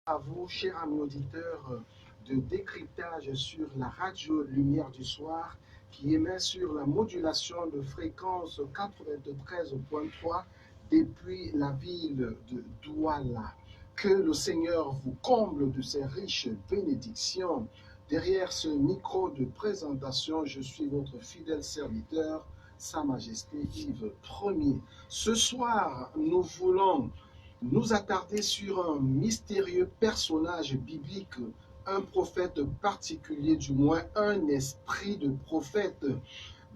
À vous, chers amis auditeurs de décryptage sur la radio Lumière du Soir qui émet sur la modulation de fréquence 93.3 depuis la ville de Douala. Que le Seigneur vous comble de ses riches bénédictions. Derrière ce micro de présentation, je suis votre fidèle serviteur, Sa Majesté Yves Ier. Ce soir, nous voulons nous attarder sur un mystérieux personnage biblique, un prophète particulier, du moins un esprit de prophète.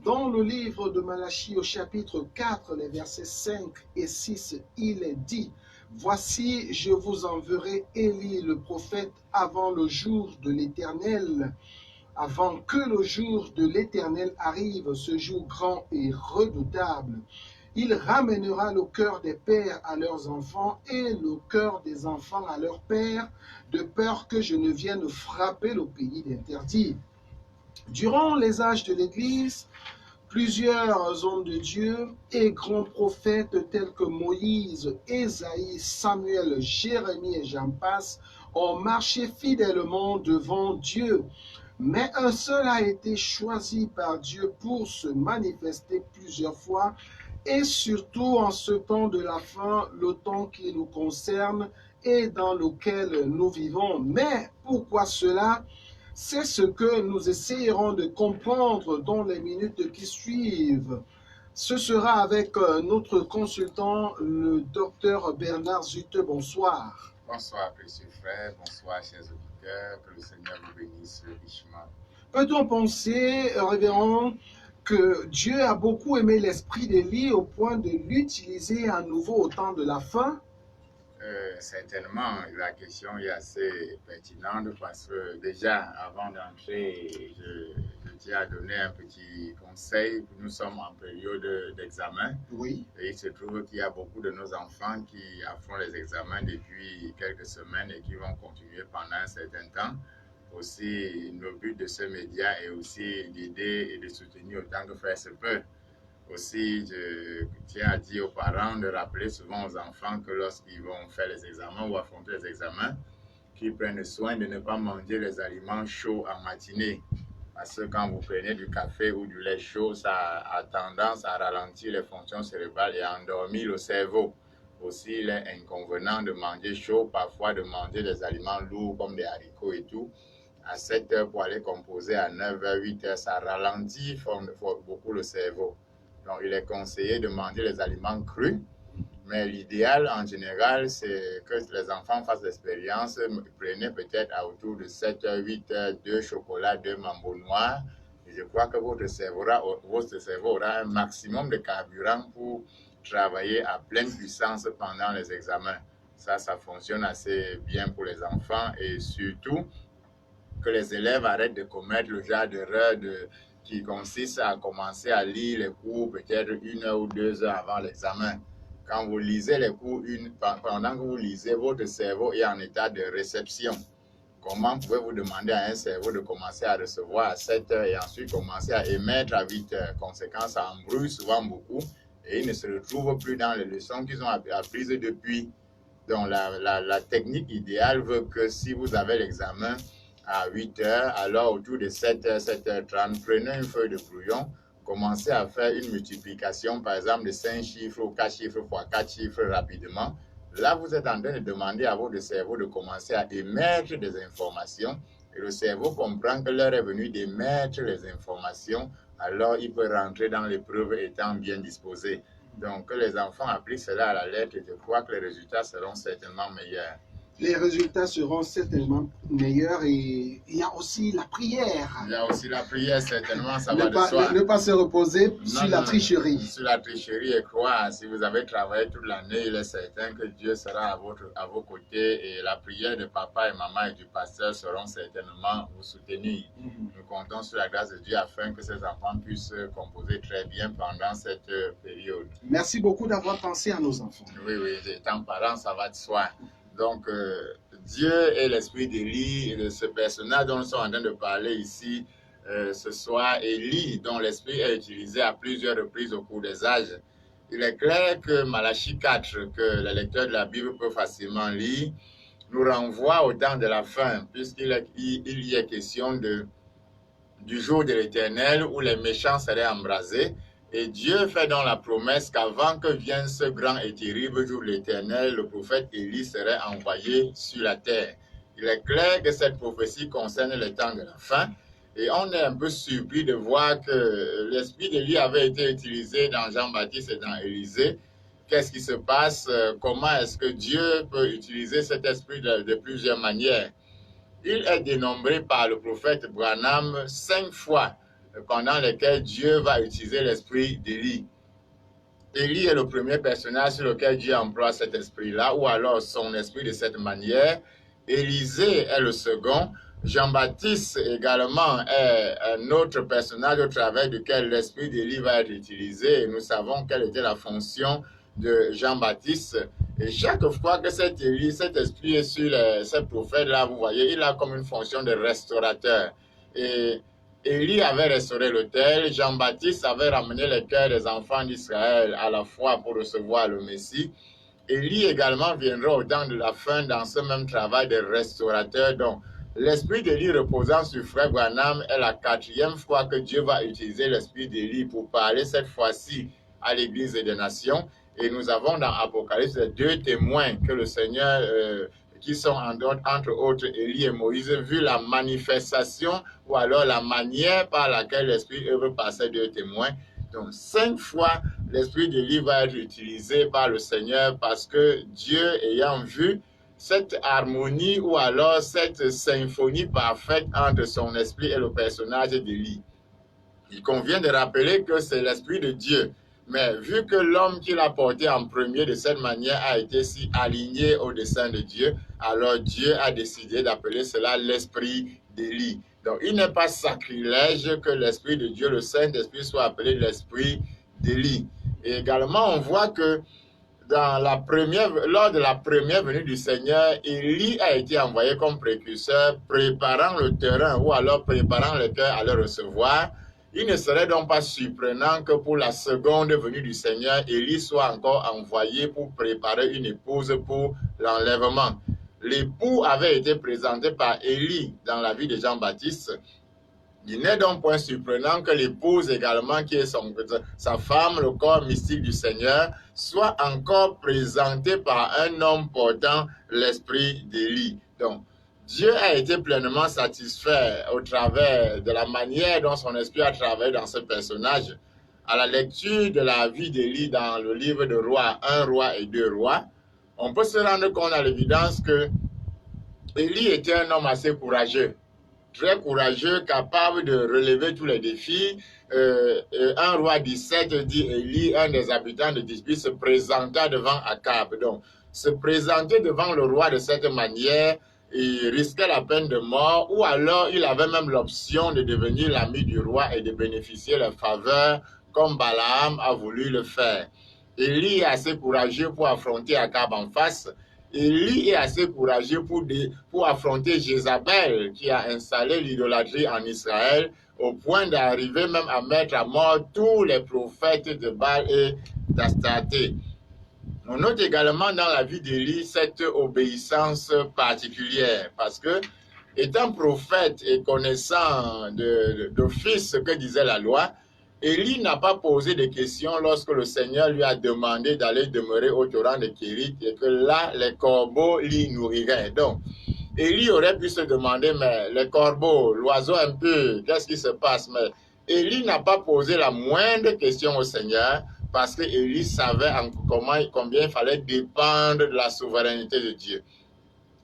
Dans le livre de Malachie au chapitre 4, les versets 5 et 6, il est dit: Voici, je vous enverrai Élie le prophète avant le jour de l'Éternel. Avant que le jour de l'Éternel arrive, ce jour grand et redoutable. Il ramènera le cœur des pères à leurs enfants et le cœur des enfants à leurs pères, de peur que je ne vienne frapper le pays d'interdit. Durant les âges de l'Église, plusieurs hommes de Dieu et grands prophètes tels que Moïse, Ésaïe, Samuel, Jérémie et j'en passe ont marché fidèlement devant Dieu. Mais un seul a été choisi par Dieu pour se manifester plusieurs fois, et surtout en ce temps de la fin, le temps qui nous concerne et dans lequel nous vivons. Mais pourquoi cela? C'est ce que nous essayerons de comprendre dans les minutes qui suivent. Ce sera avec notre consultant, le docteur Bernard Zutte. Bonsoir. Bonsoir, précieux frère. Bonsoir, chers auditeurs. Que le Seigneur vous bénisse richement. Peut-on penser, révérend, que Dieu a beaucoup aimé l'esprit d'Élie au point de l'utiliser à nouveau au temps de la fin? Certainement, la question est assez pertinente parce que déjà, avant d'entrer, je tiens à donner un petit conseil. Nous sommes en période d'examen. Oui. Et il se trouve qu'il y a beaucoup de nos enfants qui affrontent les examens depuis quelques semaines et qui vont continuer pendant un certain temps. Aussi, le but de ce média est aussi d'aider et de soutenir autant que faire se peut. Aussi, je tiens à dire aux parents de rappeler souvent aux enfants que lorsqu'ils vont faire les examens ou affronter les examens, qu'ils prennent soin de ne pas manger les aliments chauds en matinée. Parce que quand vous prenez du café ou du lait chaud, ça a tendance à ralentir les fonctions cérébrales et à endormir le cerveau. Aussi, il est inconvénient de manger chaud, parfois de manger des aliments lourds comme des haricots et tout. À 7 heures pour aller composer à 9 h, 8 h, ça ralentit beaucoup le cerveau. Donc, il est conseillé de manger les aliments crus, mais l'idéal en général, c'est que les enfants fassent l'expérience. Prenez peut-être à autour de 7 h, 8 h, 2 chocolats, 2 mambo noirs. Et je crois que votre cerveau aura un maximum de carburant pour travailler à pleine puissance pendant les examens. Ça fonctionne assez bien pour les enfants et surtout que les élèves arrêtent de commettre le genre d'erreur qui consiste à commencer à lire les cours peut-être 1 heure ou 2 heures avant l'examen. Quand vous lisez les cours, pendant que vous lisez, votre cerveau est en état de réception. Comment pouvez-vous demander à un cerveau de commencer à recevoir à 7 heures et ensuite commencer à émettre à 8 heures? Conséquence, ça embrouille souvent beaucoup et ils ne se retrouvent plus dans les leçons qu'ils ont apprises depuis. Donc, la technique idéale veut que si vous avez l'examen à 8 heures, alors autour de 7 h, 7h30, prenez une feuille de brouillon, commencez à faire une multiplication, par exemple, de 5 chiffres ou 4 chiffres fois 4 chiffres rapidement. Là, vous êtes en train de demander à votre cerveau de commencer à émettre des informations. Et le cerveau comprend que l'heure est venue d'émettre les informations, alors il peut rentrer dans l'épreuve étant bien disposé. Donc, que les enfants appliquent cela à la lettre, je crois que les résultats seront certainement meilleurs. Les résultats seront certainement meilleurs et il y a aussi la prière. Il y a aussi la prière, certainement, ça va de soi. Ne pas se reposer sur la tricherie. Sur la tricherie et croire, si vous avez travaillé toute l'année, il est certain que Dieu sera à vos côtés et la prière de papa et maman et du pasteur seront certainement vous soutenir. Nous comptons sur la grâce de Dieu afin que ces enfants puissent composer très bien pendant cette période. Merci beaucoup d'avoir pensé à nos enfants. Oui, étant parent, ça va de soi. Donc, Dieu est l'esprit d'Élie, et de ce personnage dont nous sommes en train de parler ici ce soir, Élie, dont l'esprit est utilisé à plusieurs reprises au cours des âges. Il est clair que Malachie 4, que les lecteurs de la Bible peuvent facilement lire, nous renvoie au temps de la fin, puisqu'il y est question du jour de l'Éternel où les méchants seraient embrasés. Et Dieu fait donc la promesse qu'avant que vienne ce grand et terrible jour de l'Éternel, le prophète Élie serait envoyé sur la terre. Il est clair que cette prophétie concerne le temps de la fin. Et on est un peu surpris de voir que l'esprit d'Élie avait été utilisé dans Jean-Baptiste et dans Élisée. Qu'est-ce qui se passe? Comment est-ce que Dieu peut utiliser cet esprit de plusieurs manières? Il est dénombré par le prophète Branham 5 fois pendant lesquelles Dieu va utiliser l'esprit d'Élie. Élie est le premier personnage sur lequel Dieu emploie cet esprit-là, ou alors son esprit de cette manière. Élisée est le second. Jean-Baptiste également est un autre personnage au travers duquel l'esprit d'Élie va être utilisé. Et nous savons quelle était la fonction de Jean-Baptiste. Et chaque fois que cet esprit est sur ce prophète-là, vous voyez, il a comme une fonction de restaurateur. Et Élie avait restauré l'autel, Jean-Baptiste avait ramené les cœurs des enfants d'Israël à la foi pour recevoir le Messie. Élie également viendra au temps de la fin dans ce même travail de restaurateur. Donc, l'esprit d'Élie reposant sur Frère Branham est la 4e fois que Dieu va utiliser l'esprit d'Élie pour parler cette fois-ci à l'Église des nations. Et nous avons dans Apocalypse les 2 témoins que le Seigneur, qui sont entre autres Élie et Moïse, vu la manifestation ou alors la manière par laquelle l'Esprit œuvre par ces 2 témoins. Donc 5 fois, l'Esprit d'Élie va être utilisé par le Seigneur parce que Dieu, ayant vu cette harmonie ou alors cette symphonie parfaite entre son esprit et le personnage d'Élie, il convient de rappeler que c'est l'Esprit de Dieu. Mais vu que l'homme qui l'a porté en premier de cette manière a été si aligné au dessein de Dieu, alors Dieu a décidé d'appeler cela l'Esprit d'Élie. Donc il n'est pas sacrilège que l'Esprit de Dieu, le Saint-Esprit, soit appelé l'Esprit d'Élie. Et également, on voit que lors de la première venue du Seigneur, Élie a été envoyé comme précurseur, préparant le terrain ou alors préparant le cœur à le recevoir. Il ne serait donc pas surprenant que pour la seconde venue du Seigneur, Élie soit encore envoyé pour préparer une épouse pour l'enlèvement. L'époux avait été présenté par Élie dans la vie de Jean-Baptiste. Il n'est donc point surprenant que l'épouse également, qui est sa femme, le corps mystique du Seigneur, soit encore présentée par un homme portant l'esprit d'Élie. Donc, Dieu a été pleinement satisfait au travers de la manière dont son esprit a travaillé dans ce personnage. À la lecture de la vie d'Élie dans le livre de Rois, 1 roi et 2 rois, on peut se rendre compte à l'évidence que Élie était un homme assez courageux. Très courageux, capable de relever tous les défis. 1 roi 17 dit Élie, un des habitants de Tisbi, se présenta devant Akab. Donc, se présenter devant le roi de cette manière, il risquait la peine de mort, ou alors il avait même l'option de devenir l'ami du roi et de bénéficier des faveurs, comme Balaam a voulu le faire. Élie est assez courageux pour affronter Akab en face. Élie est assez courageux pour affronter Jézabel qui a installé l'idolâtrie en Israël au point d'arriver même à mettre à mort tous les prophètes de Baal et d'Astarté. On note également dans la vie d'Élie cette obéissance particulière parce que, étant prophète et connaissant d'office ce que disait la loi, Élie n'a pas posé de questions lorsque le Seigneur lui a demandé d'aller demeurer au torrent de Kérit et que là, les corbeaux l'y nourriraient. Donc, Élie aurait pu se demander, mais les corbeaux, l'oiseau un peu, qu'est-ce qui se passe? Mais Élie n'a pas posé la moindre question au Seigneur parce que Élie savait combien il fallait dépendre de la souveraineté de Dieu.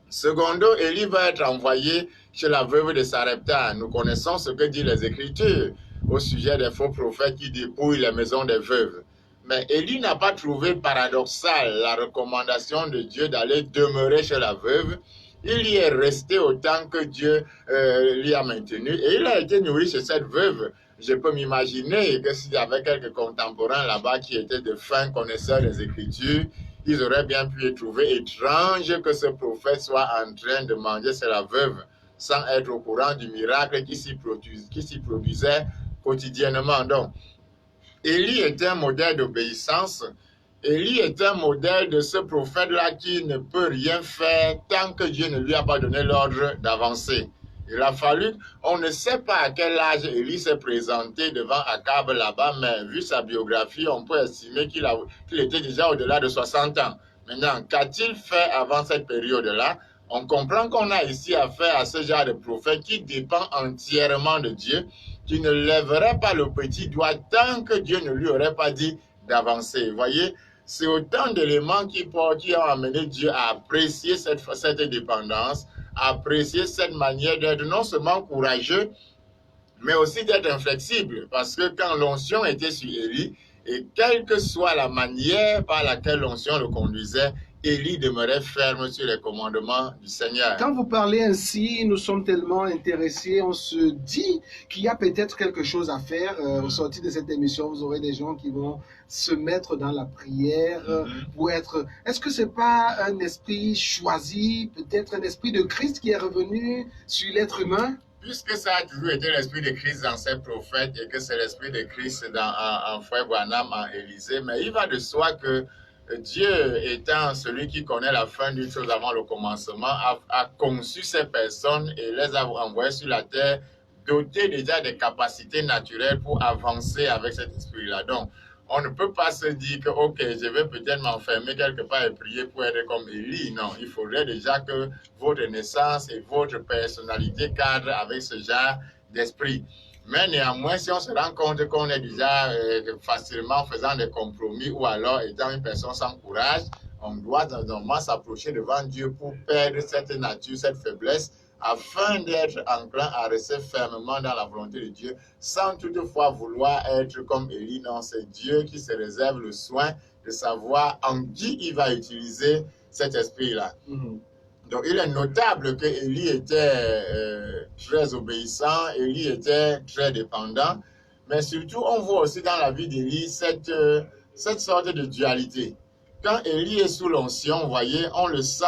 Secondo, Élie va être envoyé chez la veuve de Sarepta. Nous connaissons ce que disent les Écritures au sujet des faux prophètes qui dépouillent les maisons des veuves. Mais Élie n'a pas trouvé paradoxal la recommandation de Dieu d'aller demeurer chez la veuve. Il y est resté autant que Dieu l'y a maintenu et il a été nourri chez cette veuve. Je peux m'imaginer que s'il y avait quelques contemporains là-bas qui étaient de fins connaisseurs des Écritures, ils auraient bien pu y trouver étrange que ce prophète soit en train de manger chez la veuve sans être au courant du miracle qui s'y produisait quotidiennement. Donc, Élie était un modèle d'obéissance Élie est un modèle de ce prophète-là qui ne peut rien faire tant que Dieu ne lui a pas donné l'ordre d'avancer. Il a fallu, on ne sait pas à quel âge Élie s'est présenté devant Akab là-bas, mais vu sa biographie, on peut estimer qu'il était déjà au-delà de 60 ans. Maintenant, qu'a-t-il fait avant cette période-là? On comprend qu'on a ici affaire à ce genre de prophète qui dépend entièrement de Dieu, qui ne lèverait pas le petit doigt tant que Dieu ne lui aurait pas dit d'avancer. Vous voyez, c'est autant d'éléments qui ont amené Dieu à apprécier cette dépendance, à apprécier cette manière d'être non seulement courageux, mais aussi d'être inflexible. Parce que quand l'onction était sur Élie, et quelle que soit la manière par laquelle l'onction le conduisait, Élie demeurait ferme sur les commandements du Seigneur. Quand vous parlez ainsi, nous sommes tellement intéressés, on se dit qu'il y a peut-être quelque chose à faire. Au sortir de cette émission, vous aurez des gens qui vont se mettre dans la prière pour être... Est-ce que c'est pas un esprit choisi, peut-être un esprit de Christ qui est revenu sur l'être humain? Puisque ça a toujours été l'esprit de Christ dans ses prophètes et que c'est l'esprit de Christ en Frère Branham, en Élysée, mais il va de soi que Dieu étant celui qui connaît la fin d'une chose avant le commencement, a conçu ces personnes et les a envoyées sur la terre, dotées déjà des capacités naturelles pour avancer avec cet esprit-là. Donc, on ne peut pas se dire que, ok, je vais peut-être m'enfermer quelque part et prier pour être comme Élie. Non, il faudrait déjà que votre naissance et votre personnalité cadrent avec ce genre d'esprit. Mais néanmoins, si on se rend compte qu'on est déjà facilement faisant des compromis ou alors étant une personne sans courage, on doit normalement s'approcher devant Dieu pour perdre cette nature, cette faiblesse, afin d'être enclin à rester fermement dans la volonté de Dieu, sans toutefois vouloir être comme Élie. Non, c'est Dieu qui se réserve le soin de savoir en qui il va utiliser cet esprit-là. Donc, il est notable que Élie était très obéissant, Élie était très dépendant, mais surtout, on voit aussi dans la vie d'Élie cette sorte de dualité. Quand Élie est sous l'onction, vous voyez, on le sent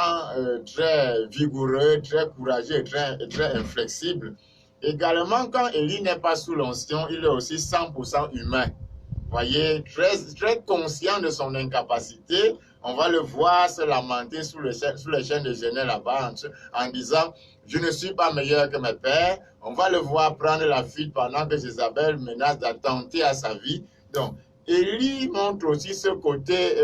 très vigoureux, très courageux, très inflexible. Également, quand Élie n'est pas sous l'onction, il est aussi 100% humain. Vous voyez, très conscient de son incapacité. On va le voir se lamenter sous les chaînes de Genèse là-bas en disant « Je ne suis pas meilleur que mes pères ». On va le voir prendre la fuite pendant que Jézabel menace d'attenter à sa vie. Donc, Élie montre aussi ce côté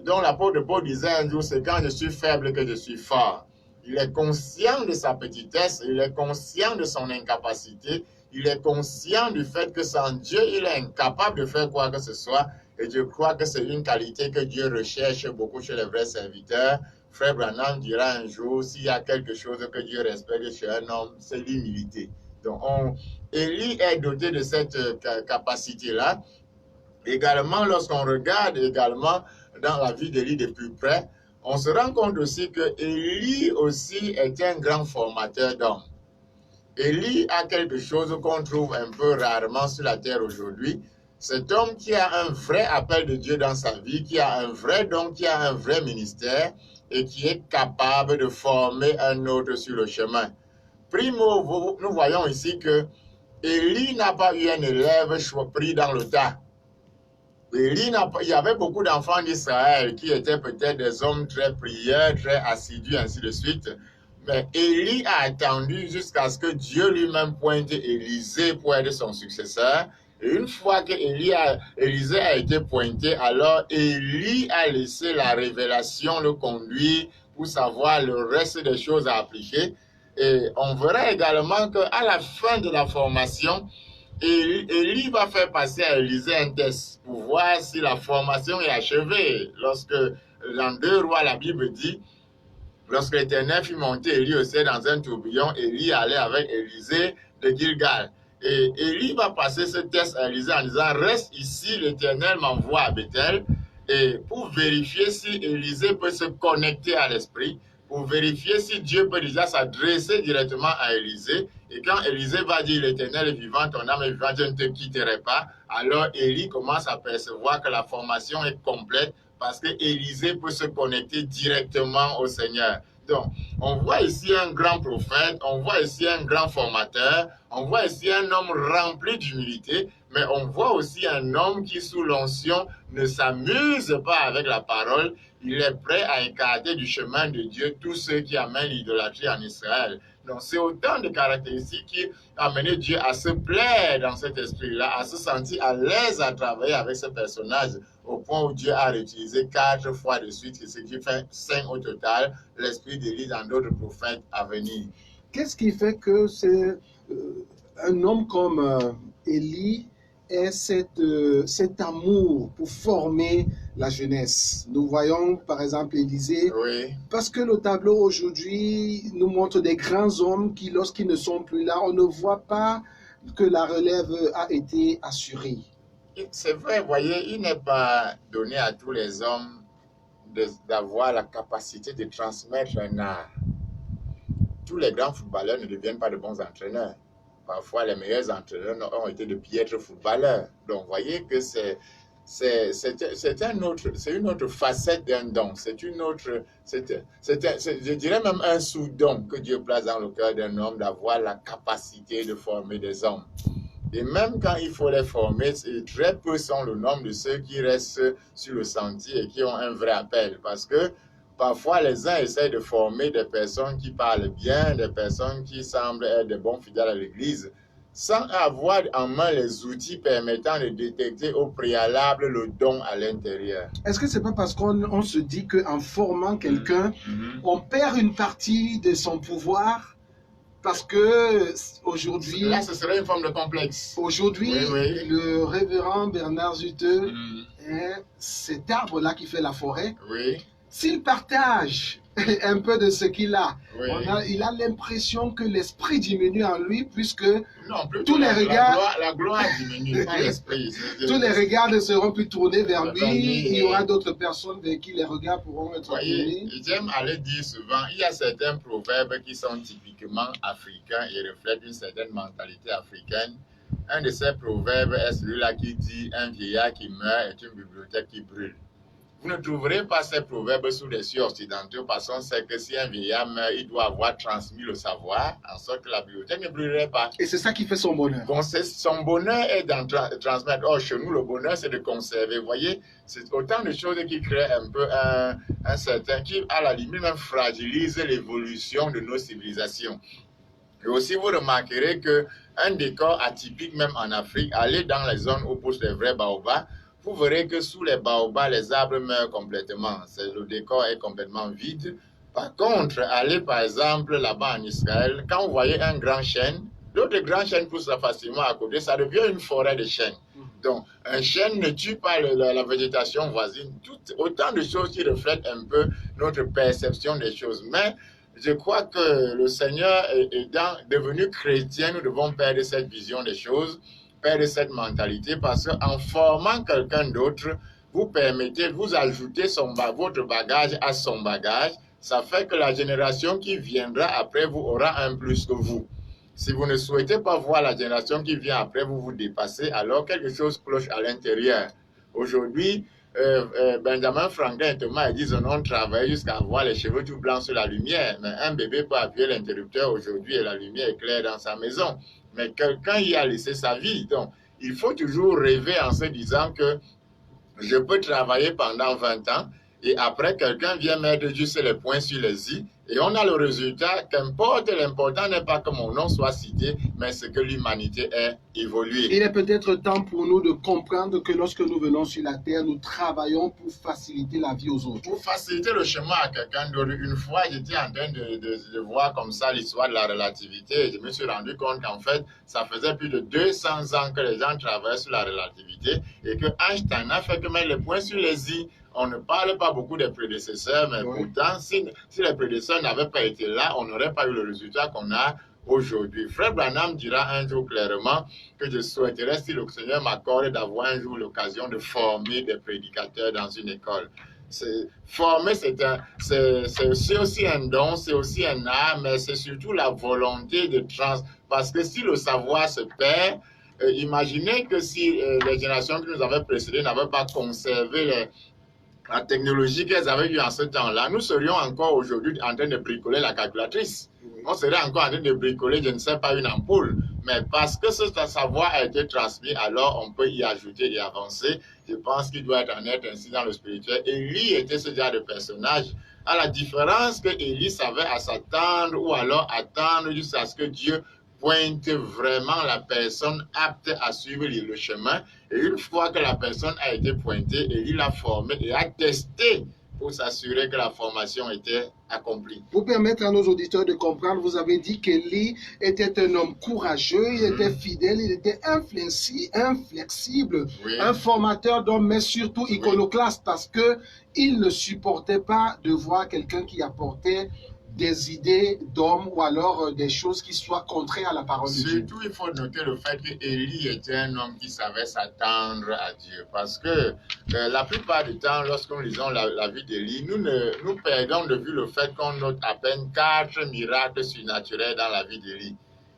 dont l'apôtre Paul disait un jour, c'est quand je suis faible que je suis fort. Il est conscient de sa petitesse, il est conscient de son incapacité, il est conscient du fait que sans Dieu, il est incapable de faire quoi que ce soit. Et je crois que c'est une qualité que Dieu recherche beaucoup chez les vrais serviteurs. Frère Branham dira un jour, s'il y a quelque chose que Dieu respecte chez un homme, c'est l'humilité. Donc, Élie est doté de cette capacité-là. Également, lorsqu'on regarde également dans la vie d'Élie de plus près, on se rend compte aussi que Élie aussi est un grand formateur d'hommes. Élie a quelque chose qu'on trouve un peu rarement sur la terre aujourd'hui. Cet homme qui a un vrai appel de Dieu dans sa vie, qui a un vrai don, qui a un vrai ministère et qui est capable de former un autre sur le chemin. Primo, nous voyons ici que Élie n'a pas eu un élève pris dans le tas. Il y avait beaucoup d'enfants d'Israël qui étaient peut-être des hommes très prieurs, très assidus, ainsi de suite. Mais Élie a attendu jusqu'à ce que Dieu lui-même pointe Élisée pour être son successeur. Et une fois que Élisée a été pointé, alors Élie a laissé la révélation le conduire pour savoir le reste des choses à appliquer. Et on verra également qu'à la fin de la formation, Élie va faire passer à Élisée un test pour voir si la formation est achevée. Lorsque, dans 2 Rois, la Bible dit, lorsque l'Éternel fit monter Élie au ciel dans un tourbillon, Élie allait avec Élisée de Gilgal. Et Élie va passer ce test à Élisée en disant, reste ici, l'Éternel m'envoie à Bethel, et pour vérifier si Élisée peut se connecter à l'esprit, pour vérifier si Dieu peut déjà s'adresser directement à Élisée. Et quand Élisée va dire, l'Éternel est vivant, ton âme est vivante, je ne te quitterai pas, alors Élie commence à percevoir que la formation est complète parce que Élisée peut se connecter directement au Seigneur. Donc, on voit ici un grand prophète, on voit ici un grand formateur, on voit ici un homme rempli d'humilité, mais on voit aussi un homme qui, sous l'onction, ne s'amuse pas avec la parole. Il est prêt à écarter du chemin de Dieu tous ceux qui amènent l'idolâtrie en Israël. Donc, c'est autant de caractéristiques qui amenaient Dieu à se plaire dans cet esprit-là, à se sentir à l'aise à travailler avec ce personnage, au point où Dieu a réutilisé 4 fois de suite, ce qui fait 5 au total, l'esprit d'Élie dans d'autres prophètes à venir. Qu'est-ce qui fait que c'est un homme comme Élie ait cet amour pour former la jeunesse? Nous voyons par exemple Élisée, Oui. parce que le tableau aujourd'hui nous montre des grands hommes qui, lorsqu'ils ne sont plus là, on ne voit pas que la relève a été assurée. C'est vrai, voyez, il n'est pas donné à tous les hommes d'avoir la capacité de transmettre un art. Tous les grands footballeurs ne deviennent pas de bons entraîneurs. Parfois, les meilleurs entraîneurs ont été de piètres footballeurs. Donc, vous voyez que c'est une autre facette d'un don. C'est une autre, je dirais même un sous-don que Dieu place dans le cœur d'un homme d'avoir la capacité de former des hommes. Et même quand il faut les former, très peu sont le nombre de ceux qui restent sur le sentier et qui ont un vrai appel. Parce que parfois, les uns essaient de former des personnes qui parlent bien, des personnes qui semblent être des bons fidèles à l'Église, sans avoir en main les outils permettant de détecter au préalable le don à l'intérieur. Est-ce que c'est pas parce qu'on se dit qu'en formant quelqu'un, on perd une partie de son pouvoir? Parce que aujourd'hui... Là, ce serait une forme de complexe. Aujourd'hui, le révérend Bernard Juteux est cet arbre-là qui fait la forêt. Oui. S'il partage un peu de ce qu'il a, il a l'impression que l'esprit diminue en lui, puisque tous les regards... La gloire diminue, pas l'esprit. Tous les regards ne seront plus tournés vers lui. Il y aura d'autres personnes vers qui les regards pourront être tournés. J'aime aller dire souvent, il y a certains proverbes qui sont typiquement africains et reflètent une certaine mentalité africaine. Un de ces proverbes est celui-là qui dit « Un vieillard qui meurt est une bibliothèque qui brûle ». Vous ne trouverez pas ces proverbes sous les cieux occidentaux parce qu'on sait que si un vieillard meurt, il doit avoir transmis le savoir, en sorte que la bibliothèque ne brûlerait pas. Et c'est ça qui fait son bonheur. Bon, son bonheur est d'en transmettre. Or, chez nous, le bonheur, c'est de conserver. Vous voyez, c'est autant de choses qui créent un peu un certain, qui, à la limite, même fragilise l'évolution de nos civilisations. Et aussi, vous remarquerez qu'un décor atypique, même en Afrique, aller dans les zones où poussent les vrais baobabs, vous verrez que sous les baobabs, les arbres meurent complètement. Le décor est complètement vide. Par contre, allez par exemple là-bas en Israël, quand vous voyez un grand chêne, d'autres grands chênes poussent facilement à côté, ça devient une forêt de chênes. Donc, un chêne ne tue pas la végétation voisine. Autant de choses qui reflètent un peu notre perception des choses. Mais je crois que le Seigneur étant devenu chrétien, nous devons perdre cette vision des choses, perdre cette mentalité, parce qu'en formant quelqu'un d'autre, vous permettez, vous ajoutez votre bagage à son bagage. Ça fait que la génération qui viendra après vous aura un plus que vous. Si vous ne souhaitez pas voir la génération qui vient après vous vous dépasser, alors quelque chose cloche à l'intérieur. Aujourd'hui, Benjamin Franklin et Thomas Edison ont travaillé jusqu'à voir les cheveux tout blancs sur la lumière. Mais un bébé peut appuyer l'interrupteur aujourd'hui et la lumière est claire dans sa maison. Mais quelqu'un y a laissé sa vie. Donc, il faut toujours rêver en se disant que je peux travailler pendant 20 ans et après, quelqu'un vient mettre juste les points sur les i et on a le résultat. Qu'importe, l'important n'est pas que mon nom soit cité, mais c'est que l'humanité ait évolué. Il est peut-être temps pour nous de comprendre que lorsque nous venons sur la terre, nous travaillons pour faciliter la vie aux autres. Pour faciliter le chemin à quelqu'un d'autre. Une fois, j'étais en train de voir comme ça l'histoire de la relativité et je me suis rendu compte qu'en fait, ça faisait plus de 200 ans que les gens travaillaient sur la relativité et que Einstein a fait que mettre les points sur les i. On ne parle pas beaucoup des prédécesseurs, mais pourtant, si les prédécesseurs n'avaient pas été là, on n'aurait pas eu le résultat qu'on a aujourd'hui. Frère Branham dira un jour clairement que je souhaiterais, si le Seigneur m'accorde, d'avoir un jour l'occasion de former des prédicateurs dans une école. Former, c'est aussi un don, c'est aussi un art, mais c'est surtout la volonté de parce que si le savoir se perd, imaginez que si les générations qui nous avaient précédées n'avaient pas conservé la technologie qu'elles avaient eue en ce temps-là, nous serions encore aujourd'hui en train de bricoler la calculatrice. Oui. On serait encore en train de bricoler, je ne sais pas, une ampoule. Mais parce que ce savoir a été transmis, alors on peut y ajouter et avancer. Je pense qu'il doit en être ainsi dans le spirituel. Élie était ce genre de personnage, à la différence que Élie savait à s'attendre ou alors attendre jusqu'à ce que Dieu pointe vraiment la personne apte à suivre le chemin. Et une fois que la personne a été pointée, Élie l'a formée et a testé pour s'assurer que la formation était accomplie. Pour permettre à nos auditeurs de comprendre, vous avez dit qu'Élie était un homme courageux, il était fidèle, il était inflexible, oui. Un formateur d'hommes, mais surtout iconoclaste, parce qu'il ne supportait pas de voir quelqu'un qui apportait des idées d'hommes ou alors des choses qui soient contraires à la parole de Dieu. Surtout, il faut noter le fait qu'Élie était un homme qui savait s'attendre à Dieu. Parce que la plupart du temps, lorsque nous lisons la vie d'Élie, nous perdons de vue le fait qu'on note à peine 4 miracles surnaturels dans la vie d'Élie.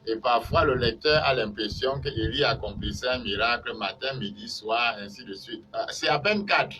Et parfois, le lecteur a l'impression qu'Élie accomplissait un miracle matin, midi, soir, ainsi de suite. C'est à peine 4.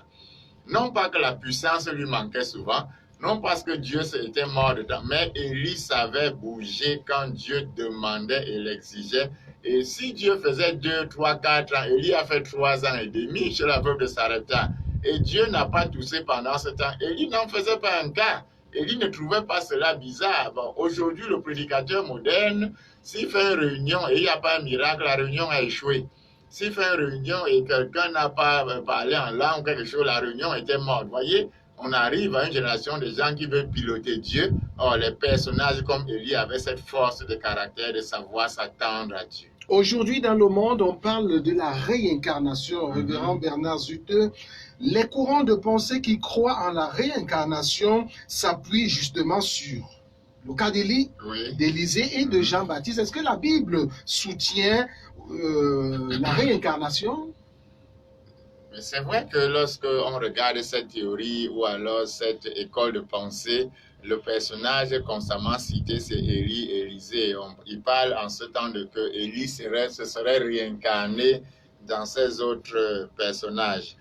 Non pas que la puissance lui manquait souvent, non parce que Dieu était mort de temps, mais Élie savait bouger quand Dieu demandait et l'exigeait. Et si Dieu faisait 2, 3, 4 ans, Élie a fait 3 ans et demi chez la veuve de Sarepta. Et Dieu n'a pas toussé pendant ce temps. Élie n'en faisait pas un cas. Élie ne trouvait pas cela bizarre. Bon, aujourd'hui, le prédicateur moderne, s'il fait une réunion et il n'y a pas un miracle, la réunion a échoué. S'il fait une réunion et quelqu'un n'a pas parlé en langue ou quelque chose, la réunion était morte. Vous voyez? On arrive à une génération de gens qui veulent piloter Dieu. Or, les personnages comme Élie avaient cette force de caractère de savoir s'attendre à Dieu. Aujourd'hui, dans le monde, on parle de la réincarnation. Révérend Bernard Zutteux, les courants de pensée qui croient en la réincarnation s'appuient justement sur le cas d'Élie, d'Élisée et de Jean-Baptiste. Est-ce que la Bible soutient la réincarnation? Mais c'est vrai que lorsqu'on regarde cette théorie ou alors cette école de pensée, le personnage constamment cité, c'est Élie, Élisée. Il parle en ce temps de que Élie se serait réincarné dans ces autres personnages.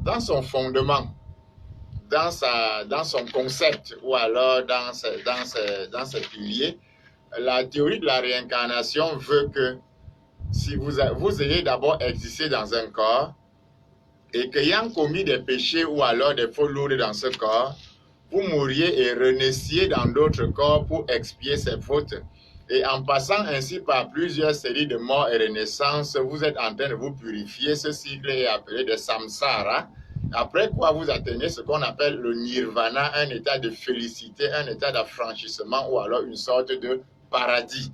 Dans son fondement, dans son concept ou alors dans ses piliers, la théorie de la réincarnation veut que si vous ayez d'abord existé dans un corps, et qu'ayant commis des péchés ou alors des fautes lourdes dans ce corps, vous mouriez et renaissiez dans d'autres corps pour expier ces fautes. Et en passant ainsi par plusieurs séries de morts et renaissances, vous êtes en train de vous purifier. Ce cycle est appelé de samsara. Après quoi vous atteignez ce qu'on appelle le nirvana, un état de félicité, un état d'affranchissement ou alors une sorte de paradis.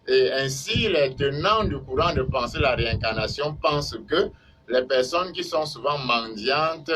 Et ainsi, les tenants du courant de pensée de la réincarnation pensent que les personnes qui sont souvent mendiantes,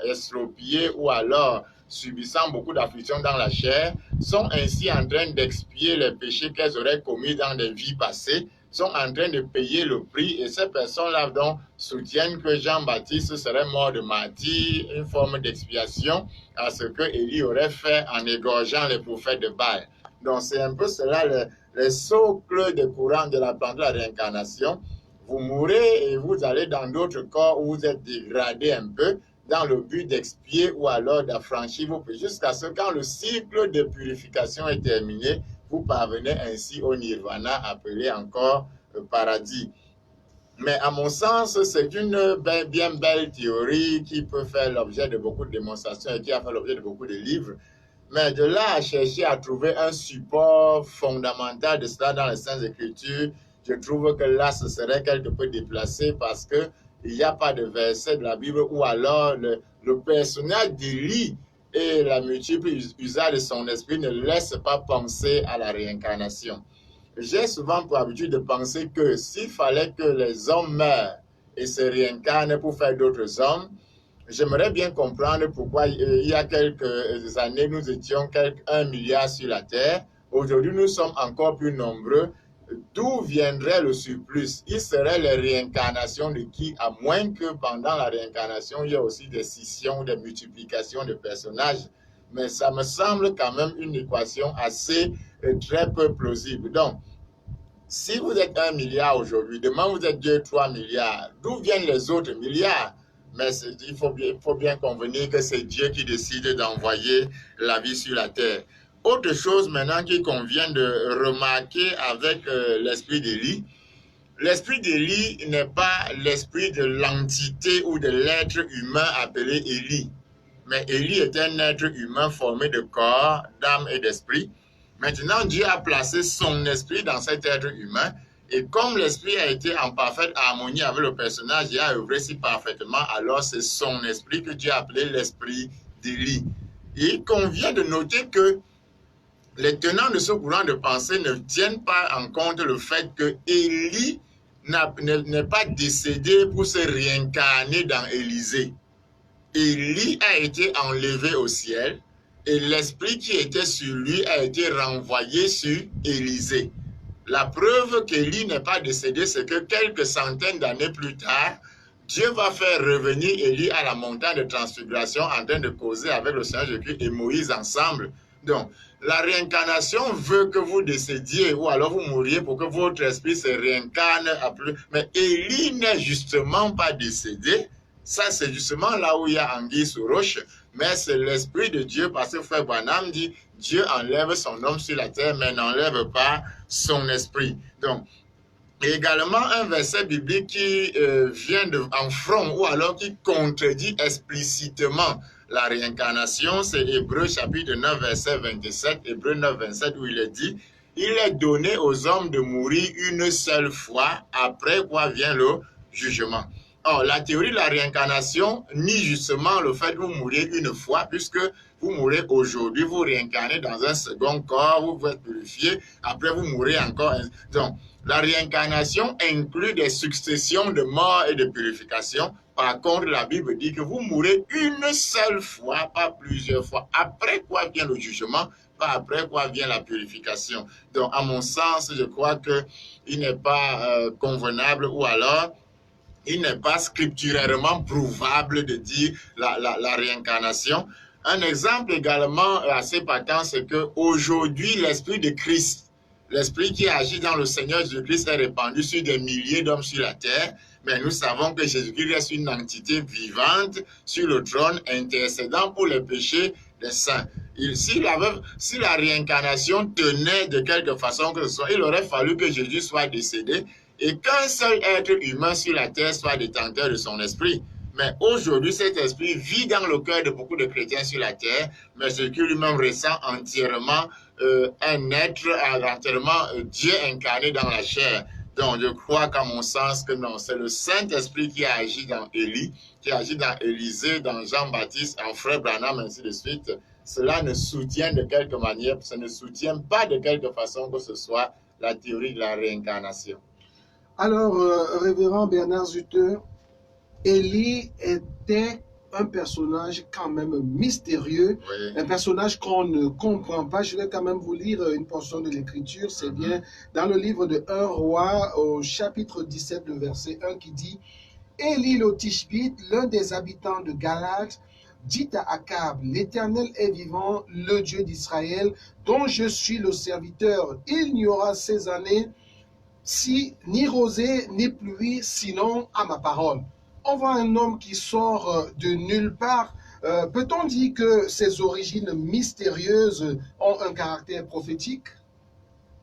estropiées ou alors subissant beaucoup d'afflictions dans la chair, sont ainsi en train d'expier les péchés qu'elles auraient commis dans des vies passées, sont en train de payer le prix, et ces personnes-là donc soutiennent que Jean-Baptiste serait mort de martyre, une forme d'expiation à ce que Élie aurait fait en égorgeant les prophètes de Baal. Donc c'est un peu cela les socles des courants de la plante de la réincarnation. Vous mourrez et vous allez dans d'autres corps où vous êtes dégradé un peu dans le but d'expier ou alors d'affranchir vos péchés jusqu'à ce que quand le cycle de purification est terminé, vous parvenez ainsi au nirvana appelé encore paradis. Mais à mon sens, c'est une bien belle théorie qui peut faire l'objet de beaucoup de démonstrations et qui a fait l'objet de beaucoup de livres. Mais de là à chercher à trouver un support fondamental de cela dans les Saintes Écritures, je trouve que là, ce serait quelque peu déplacé parce qu'il n'y a pas de verset de la Bible où alors le personnage d'Élie et la multiple usage de son esprit ne laissent pas penser à la réincarnation. J'ai souvent pour habitude de penser que s'il fallait que les hommes meurent et se réincarnent pour faire d'autres hommes, j'aimerais bien comprendre pourquoi il y a quelques années, nous étions 1 milliard sur la Terre. Aujourd'hui, nous sommes encore plus nombreux. D'où viendrait le surplus? Il serait les réincarnations de qui? À moins que pendant la réincarnation, il y ait aussi des scissions, des multiplications de personnages. Mais ça me semble quand même une équation assez très peu plausible. Donc, si vous êtes 1 milliard aujourd'hui, demain vous êtes 2, 3 milliards, d'où viennent les autres milliards? Mais il faut bien convenir que c'est Dieu qui décide d'envoyer la vie sur la terre. Autre chose maintenant qu'il convient de remarquer avec l'esprit d'Élie, l'esprit d'Élie n'est pas l'esprit de l'entité ou de l'être humain appelé Élie. Mais Élie est un être humain formé de corps, d'âme et d'esprit. Maintenant, Dieu a placé son esprit dans cet être humain. Et comme l'esprit a été en parfaite harmonie avec le personnage et a œuvré si parfaitement, alors c'est son esprit que Dieu a appelé l'esprit d'Élie. Et il convient de noter que les tenants de ce courant de pensée ne tiennent pas en compte le fait que Élie n'est pas décédé pour se réincarner dans Élysée. Élie a été enlevé au ciel et l'esprit qui était sur lui a été renvoyé sur Élysée. La preuve qu'Élie n'est pas décédé, c'est que quelques centaines d'années plus tard, Dieu va faire revenir Élie à la montagne de transfiguration en train de causer avec le Seigneur Jésus et Moïse ensemble. Donc, la réincarnation veut que vous décédiez ou alors vous mouriez pour que votre esprit se réincarne. Mais Élie n'est justement pas décédé. Ça, c'est justement là où il y a anguille sous roche. Mais c'est l'esprit de Dieu, parce que Frère Branham dit, Dieu enlève son homme sur la terre, mais n'enlève pas son esprit. Donc, également un verset biblique qui vient en front ou alors qui contredit explicitement la réincarnation, c'est Hébreux chapitre 9, verset 27, Hébreux 9, 27, où il est dit, il est donné aux hommes de mourir une seule fois, après quoi vient le jugement. Or, la théorie de la réincarnation nie justement le fait que vous mourrez une fois, puisque vous mourrez aujourd'hui, vous réincarnez dans un second corps, vous êtes purifié, après vous mourrez encore. Donc, la réincarnation inclut des successions de mort et de purification. Par contre, la Bible dit que vous mourrez une seule fois, pas plusieurs fois. Après quoi vient le jugement, pas après quoi vient la purification. Donc, à mon sens, je crois qu'il n'est pas convenable ou alors il n'est pas scripturairement prouvable de dire la réincarnation. Un exemple également assez patent, c'est qu'aujourd'hui, l'esprit de Christ, l'esprit qui agit dans le Seigneur Jésus-Christ est répandu sur des milliers d'hommes sur la terre, mais nous savons que Jésus-Christ reste une entité vivante sur le trône, intercédant pour les péchés des saints. Si la réincarnation tenait de quelque façon que ce soit, il aurait fallu que Jésus soit décédé et qu'un seul être humain sur la terre soit détenteur de son esprit. Mais aujourd'hui, cet esprit vit dans le cœur de beaucoup de chrétiens sur la terre, mais ce qui lui-même ressent entièrement un être, entièrement Dieu incarné dans la chair. Donc, je crois qu'à mon sens, que non, c'est le Saint-Esprit qui a agi dans Élie, qui a agi dans Élisée, dans Jean-Baptiste, en Frère Branham, ainsi de suite. Cela ne soutient de quelque manière, ça ne soutient pas de quelque façon que ce soit la théorie de la réincarnation. Alors, révérend Bernard Zutter, Élie était un personnage quand même mystérieux, oui. Un personnage qu'on ne comprend pas. Je vais quand même vous lire une portion de l'écriture, c'est bien dans le livre de 1 Roi au chapitre 17, le verset 1 qui dit « Élie le Tishbite, l'un des habitants de Galate, dit à Akab, l'Éternel est vivant, le Dieu d'Israël, dont je suis le serviteur. Il n'y aura ces années si ni rosée ni pluie, sinon à ma parole. » On voit un homme qui sort de nulle part. Peut-on dire que ses origines mystérieuses ont un caractère prophétique?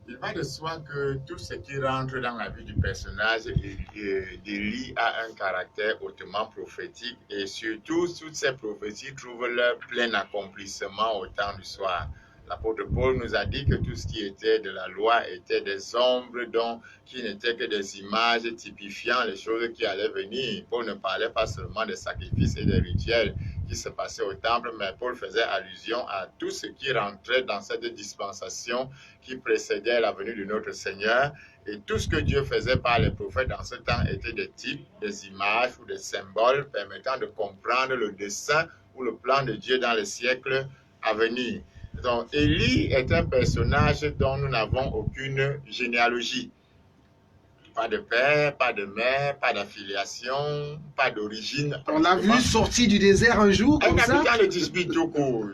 Il va de soi que tout ce qui rentre dans la vie du personnage d'Élie a un caractère hautement prophétique et surtout, toutes ces prophéties trouvent leur plein accomplissement au temps du soir. L'apôtre Paul nous a dit que tout ce qui était de la loi était des ombres qui n'étaient que des images typifiant les choses qui allaient venir. Paul ne parlait pas seulement des sacrifices et des rituels qui se passaient au temple, mais Paul faisait allusion à tout ce qui rentrait dans cette dispensation qui précédait la venue de notre Seigneur. Et tout ce que Dieu faisait par les prophètes dans ce temps était des types, des images ou des symboles permettant de comprendre le dessein ou le plan de Dieu dans les siècles à venir. Donc, Élie est un personnage dont nous n'avons aucune généalogie. Pas de père, pas de mère, pas d'affiliation, pas d'origine. On l'a vu sortir du désert un jour, comme ça. Un habitant de Tishbite tout court,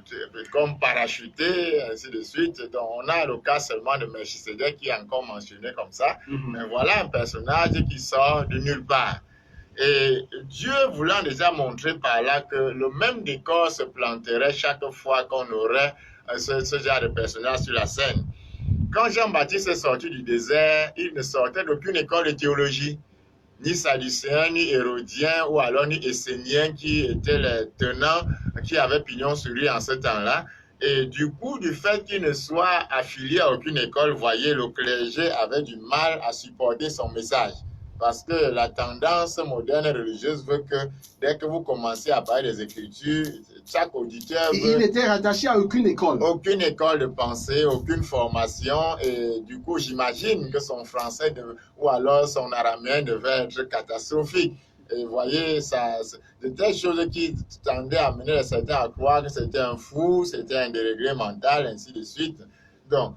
comme parachuté, ainsi de suite. Donc, on a le cas seulement de Melchisedec qui est encore mentionné comme ça. Mais voilà un personnage qui sort de nulle part. Et Dieu voulant déjà montrer par là que le même décor se planterait chaque fois qu'on aurait ce genre de personnage sur la scène. Quand Jean-Baptiste est sorti du désert, il ne sortait d'aucune école de théologie, ni sadducéen, ni hérodien, ou alors ni essénien, qui étaient les tenants qui avaient pignon sur lui en ce temps-là. Et du coup, du fait qu'il ne soit affilié à aucune école, voyez, le clergé avait du mal à supporter son message. Parce que la tendance moderne religieuse veut que dès que vous commencez à parler des Écritures, chaque auditeur veut... Il n'était rattaché à aucune école. Aucune école de pensée, aucune formation. Et du coup, j'imagine que son français ou alors son araméen devait être catastrophique. Et vous voyez, de telles choses qui tendaient à amener certains à croire que c'était un fou, c'était un déréglé mental, ainsi de suite. Donc,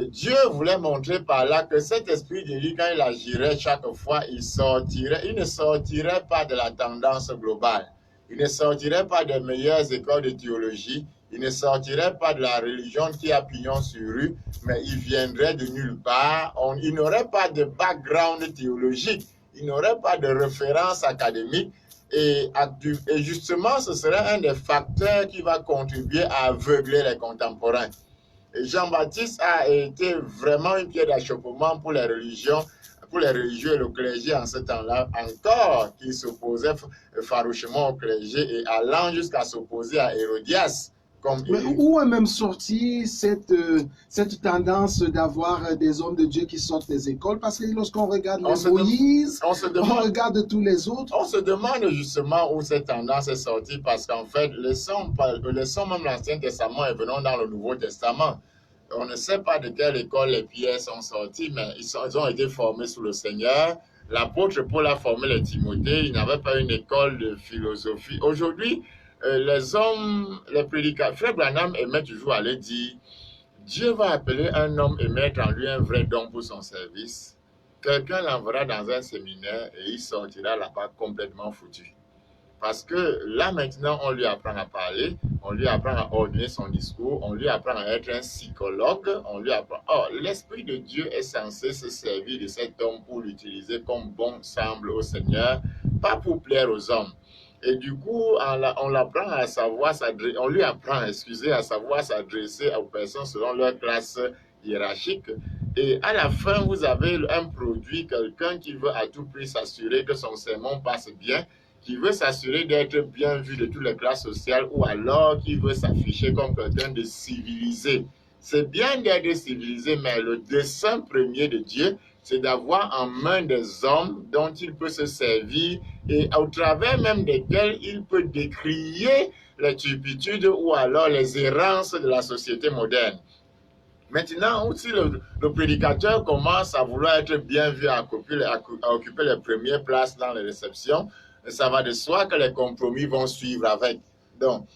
Dieu voulait montrer par là que cet esprit de lui, quand il agirait chaque fois, il ne sortirait pas de la tendance globale. Il ne sortirait pas des meilleures écoles de théologie. Il ne sortirait pas de la religion qui a pignon sur rue, mais il viendrait de nulle part. Il n'aurait pas de background théologique. Il n'aurait pas de référence académique. Et justement, ce serait un des facteurs qui va contribuer à aveugler les contemporains. Et Jean-Baptiste a été vraiment une pierre d'achoppement pour les religions, pour les religieux et le clergé en ce temps-là, encore qui s'opposait farouchement au clergé et allant jusqu'à s'opposer à Hérodias. Mais où est même sortie cette tendance d'avoir des hommes de Dieu qui sortent des écoles? Parce que lorsqu'on regarde les Moïse, on regarde tous les autres. On se demande justement où cette tendance est sortie, parce qu'en fait, laissons même l'Ancien Testament et venons dans le Nouveau Testament. On ne sait pas de quelle école les pierres sont sortis, mais ils ont été formés sous le Seigneur. L'apôtre Paul a formé les Timothées. Il n'avait pas une école de philosophie. Aujourd'hui, les hommes, les prédicateurs, Frère Branham aimait toujours aller dire, Dieu va appeler un homme et mettre en lui un vrai don pour son service. Quelqu'un l'enverra dans un séminaire et il sortira là-bas complètement foutu. Parce que là maintenant, on lui apprend à parler, on lui apprend à ordonner son discours, on lui apprend à être un psychologue, on lui apprend... Or, l'Esprit de Dieu est censé se servir de cet homme pour l'utiliser comme bon semble au Seigneur, pas pour plaire aux hommes. Et du coup, on l'apprend à savoir s'adresser, on lui apprend, à savoir s'adresser aux personnes selon leur classe hiérarchique. Et à la fin, vous avez un produit, quelqu'un qui veut à tout prix s'assurer que son sermon passe bien, qui veut s'assurer d'être bien vu de toutes les classes sociales, ou alors qui veut s'afficher comme quelqu'un de civilisé. C'est bien d'être civilisé, mais le dessein premier de Dieu, c'est d'avoir en main des hommes dont il peut se servir et au travers même desquels il peut décrier les turpitudes ou alors les errances de la société moderne. Maintenant, aussi le prédicateur commence à vouloir être bien vu, à occuper les premières places dans les réceptions, ça va de soi que les compromis vont suivre avec. Donc,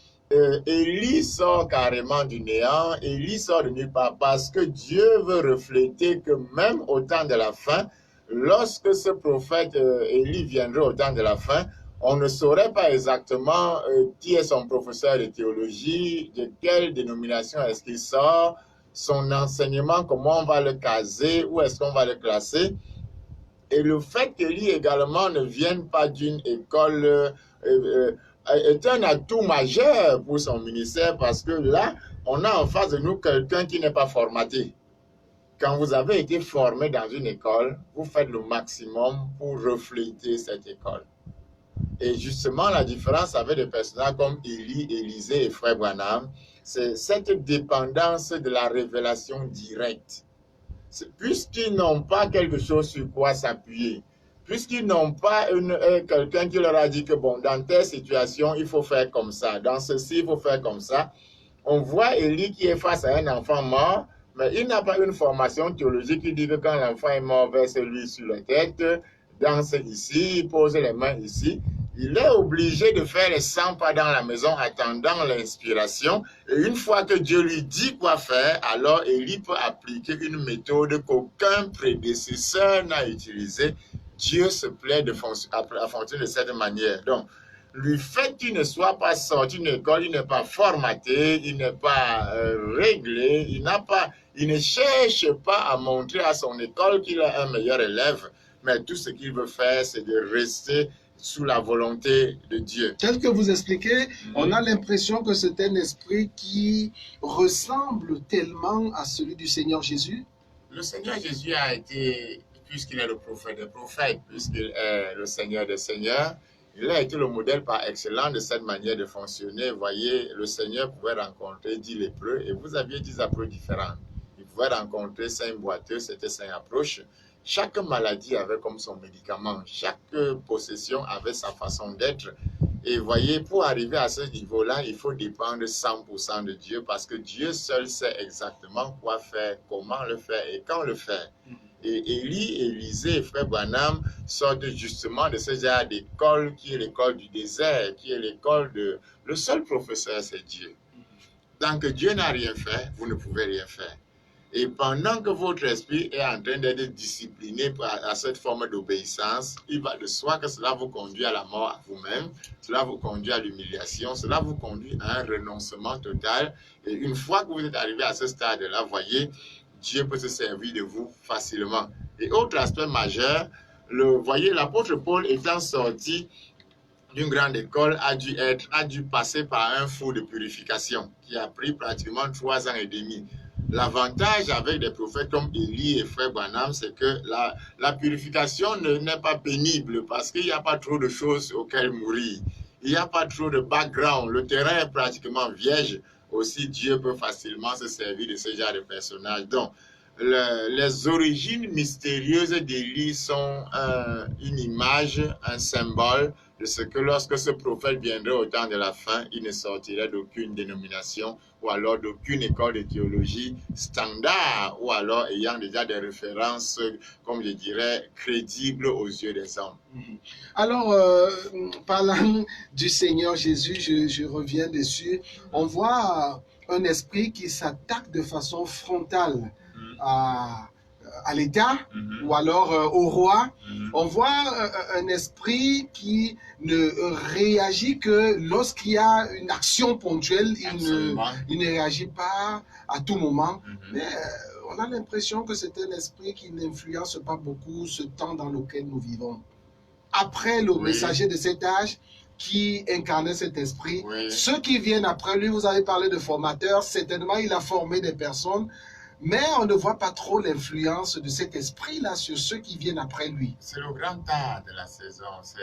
Élie sort carrément du néant, Élie sort de nulle part parce que Dieu veut refléter que même au temps de la fin, lorsque ce prophète Élie viendra au temps de la fin, on ne saurait pas exactement qui est son professeur de théologie, de quelle dénomination est-ce qu'il sort, son enseignement, comment on va le caser, où est-ce qu'on va le classer. Et le fait qu'Élie également ne vienne pas d'une école est un atout majeur pour son ministère, parce que là, on a en face de nous quelqu'un qui n'est pas formaté. Quand vous avez été formé dans une école, vous faites le maximum pour refléter cette école. Et justement, la différence avec des personnages comme Élie, Élisée et Frère Branham, c'est cette dépendance de la révélation directe. Puisqu'ils n'ont pas quelque chose sur quoi s'appuyer, puisqu'ils n'ont pas quelqu'un qui leur a dit que bon, dans telle situation, il faut faire comme ça, dans ceci, il faut faire comme ça. On voit Élie qui est face à un enfant mort, mais il n'a pas une formation théologique qui dit que quand l'enfant est mort, verse-lui sur la tête, danse ici, pose les mains ici. Il est obligé de faire les 100 pas dans la maison attendant l'inspiration. Et une fois que Dieu lui dit quoi faire, alors Élie peut appliquer une méthode qu'aucun prédécesseur n'a utilisée. Dieu se plaît à fonctionner de cette manière. Donc, le fait qu'il ne soit pas sorti d'une école, il n'est pas formaté, il n'est pas réglé, il ne cherche pas à montrer à son école qu'il est un meilleur élève, mais tout ce qu'il veut faire, c'est de rester sous la volonté de Dieu. Tel que vous expliquez, on a l'impression que c'est un esprit qui ressemble tellement à celui du Seigneur Jésus. Le Seigneur Jésus a été, puisqu'il est le prophète des prophètes, puisqu'il est le Seigneur des seigneurs, il a été le modèle par excellence de cette manière de fonctionner. Vous voyez, le Seigneur pouvait rencontrer 10 lépreux et vous aviez 10 approches différentes. Il pouvait rencontrer 5 boiteux, c'était 5 approches. Chaque maladie avait comme son médicament, chaque possession avait sa façon d'être. Et voyez, pour arriver à ce niveau-là, il faut dépendre 100% de Dieu parce que Dieu seul sait exactement quoi faire, comment le faire et quand le faire. Et Élisée et Frère Branham sortent justement de ce genre d'école qui est l'école du désert, qui est l'école de... Le seul professeur, c'est Dieu. Tant que Dieu n'a rien fait, vous ne pouvez rien faire. Et pendant que votre esprit est en train d'être discipliné à cette forme d'obéissance, il va de soi que cela vous conduit à la mort à vous-même, cela vous conduit à l'humiliation, cela vous conduit à un renoncement total. Et une fois que vous êtes arrivé à ce stade-là, voyez, Dieu peut se servir de vous facilement. Et autre aspect majeur, voyez, l'apôtre Paul étant sorti d'une grande école a dû passer par un four de purification qui a pris pratiquement 3 ans et demi. L'avantage avec des prophètes comme Élie et Frère Branham, c'est que la purification n'est pas pénible parce qu'il n'y a pas trop de choses auxquelles mourir. Il n'y a pas trop de background. Le terrain est pratiquement vierge. Aussi, Dieu peut facilement se servir de ce genre de personnage. Donc, les origines mystérieuses d'Élie sont une image, un symbole de ce que lorsque ce prophète viendrait au temps de la fin, il ne sortirait d'aucune dénomination ou alors d'aucune école de théologie standard ou alors ayant déjà des références, comme je dirais, crédibles aux yeux des hommes. Alors, parlant du Seigneur Jésus, je reviens dessus, on voit un esprit qui s'attaque de façon frontale à l'État ou alors au roi. On voit un esprit qui ne réagit que lorsqu'il y a une action ponctuelle. Il ne réagit pas à tout moment. Mais on a l'impression que c'est un esprit qui n'influence pas beaucoup ce temps dans lequel nous vivons. Après le messager de cet âge qui incarnait cet esprit, ceux qui viennent après lui, vous avez parlé de formateurs, certainement il a formé des personnes, mais on ne voit pas trop l'influence de cet esprit-là sur ceux qui viennent après lui. C'est le grand temps de la saison, c'est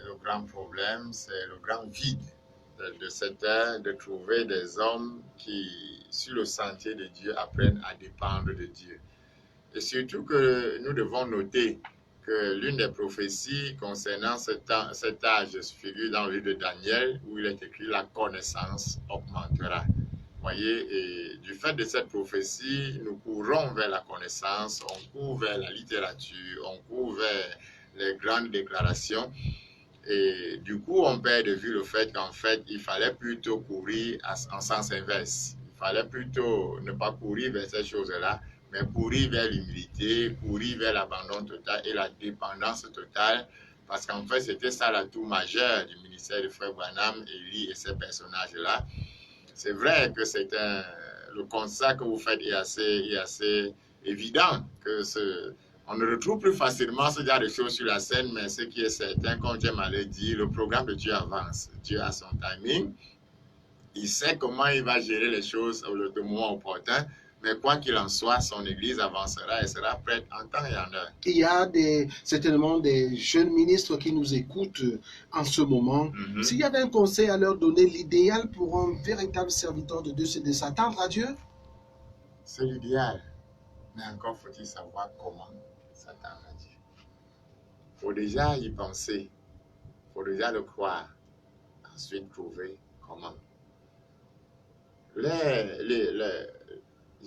le grand problème, c'est le grand vide de cette ère, de trouver des hommes qui, sur le sentier de Dieu, apprennent à dépendre de Dieu. Et surtout que nous devons noter que l'une des prophéties concernant cet âge figure dans le livre de Daniel, où il est écrit « La connaissance augmentera ». Voyez, et du fait de cette prophétie, nous courons vers la connaissance, on court vers la littérature, on court vers les grandes déclarations. Et du coup, on perd de vue le fait qu'en fait, il fallait plutôt courir en sens inverse. Il fallait plutôt ne pas courir vers ces choses-là, mais courir vers l'humilité, courir vers l'abandon total et la dépendance totale. Parce qu'en fait, c'était ça l'atout majeur du ministère de Frère Branham, Élie et ces personnages-là. C'est vrai que le constat que vous faites est assez évident, on ne retrouve plus facilement ce genre de choses sur la scène, mais ce qui est certain, comme j'aime à le dire, le programme de Dieu avance. Dieu a son timing, il sait comment il va gérer les choses au moment opportun, mais quoi qu'il en soit, son Église avancera et sera prête en temps et en heure. Il y a certainement des jeunes ministres qui nous écoutent en ce moment. S'il y avait un conseil à leur donner, l'idéal pour un véritable serviteur de Dieu, c'est de s'attendre à Dieu? C'est l'idéal, mais encore faut-il savoir comment s'attendre à Dieu. Il faut déjà y penser, il faut déjà le croire, ensuite trouver comment.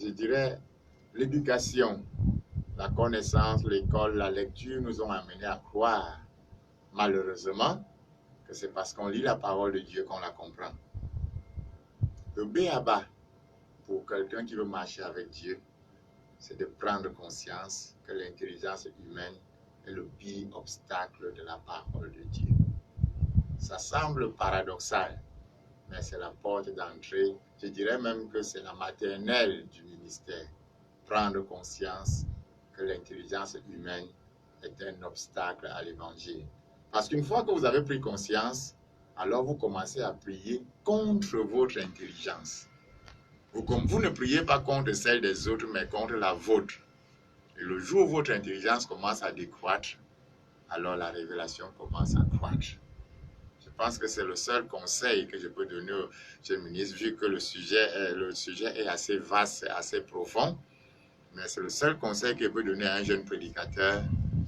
Je dirais, l'éducation, la connaissance, l'école, la lecture nous ont amenés à croire, malheureusement, que c'est parce qu'on lit la parole de Dieu qu'on la comprend. Le b.a.-ba pour quelqu'un qui veut marcher avec Dieu, c'est de prendre conscience que l'intelligence humaine est le pire obstacle de la parole de Dieu. Ça semble paradoxal, mais c'est la porte d'entrée. Je dirais même que c'est la maternelle du ministère. Prendre conscience que l'intelligence humaine est un obstacle à l'évangile. Parce qu'une fois que vous avez pris conscience, alors vous commencez à prier contre votre intelligence. Vous ne priez pas contre celle des autres, mais contre la vôtre. Et le jour où votre intelligence commence à décroître, alors la révélation commence à croître. Je pense que c'est le seul conseil que je peux donner au Monsieur le ministre, vu que le sujet est assez vaste et assez profond. Mais c'est le seul conseil que je peux donner à un jeune prédicateur,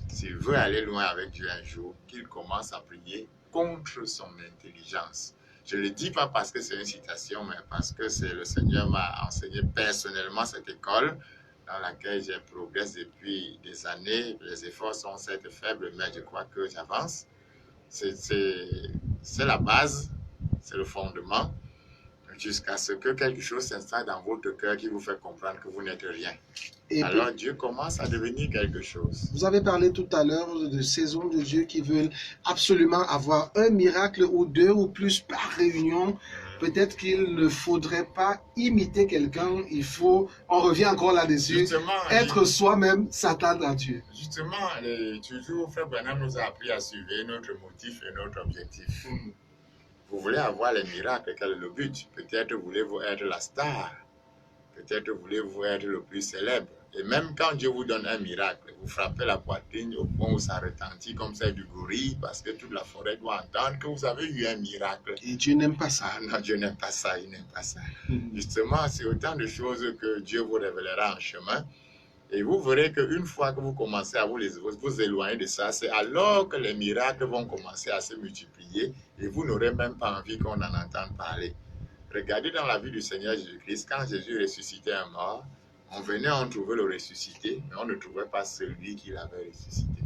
s'il veut aller loin avec Dieu un jour, qu'il commence à prier contre son intelligence. Je ne le dis pas parce que c'est une citation, mais parce que le Seigneur m'a enseigné personnellement cette école dans laquelle j'ai progressé depuis des années. Les efforts sont certes faibles, mais je crois que j'avance. C'est la base, c'est le fondement, jusqu'à ce que quelque chose s'installe dans votre cœur qui vous fait comprendre que vous n'êtes rien. Et alors puis, Dieu commence à devenir quelque chose. Vous avez parlé tout à l'heure de ces hommes de Dieu qui veulent absolument avoir un miracle ou deux ou plus par réunion. Peut-être qu'il ne faudrait pas imiter quelqu'un, on revient encore là-dessus, être soi-même, s'attendre à Dieu. Justement, toujours, Frère Branham nous a appris à suivre notre motif et notre objectif. Vous voulez avoir les miracles, quel est le but? Peut-être voulez-vous être la star, peut-être voulez-vous être le plus célèbre. Et même quand Dieu vous donne un miracle, vous frappez la poitrine au point où ça retentit comme celle du gorille, parce que toute la forêt doit entendre que vous avez eu un miracle. Et Dieu n'aime pas ça. Ah non, Dieu n'aime pas ça, il n'aime pas ça. Justement, c'est autant de choses que Dieu vous révélera en chemin. Et vous verrez qu'une fois que vous commencez à vous éloigner de ça, c'est alors que les miracles vont commencer à se multiplier et vous n'aurez même pas envie qu'on en entende parler. Regardez dans la vie du Seigneur Jésus-Christ, quand Jésus ressuscitait un mort, on venait, on trouvait le ressuscité, mais on ne trouvait pas celui qui l'avait ressuscité.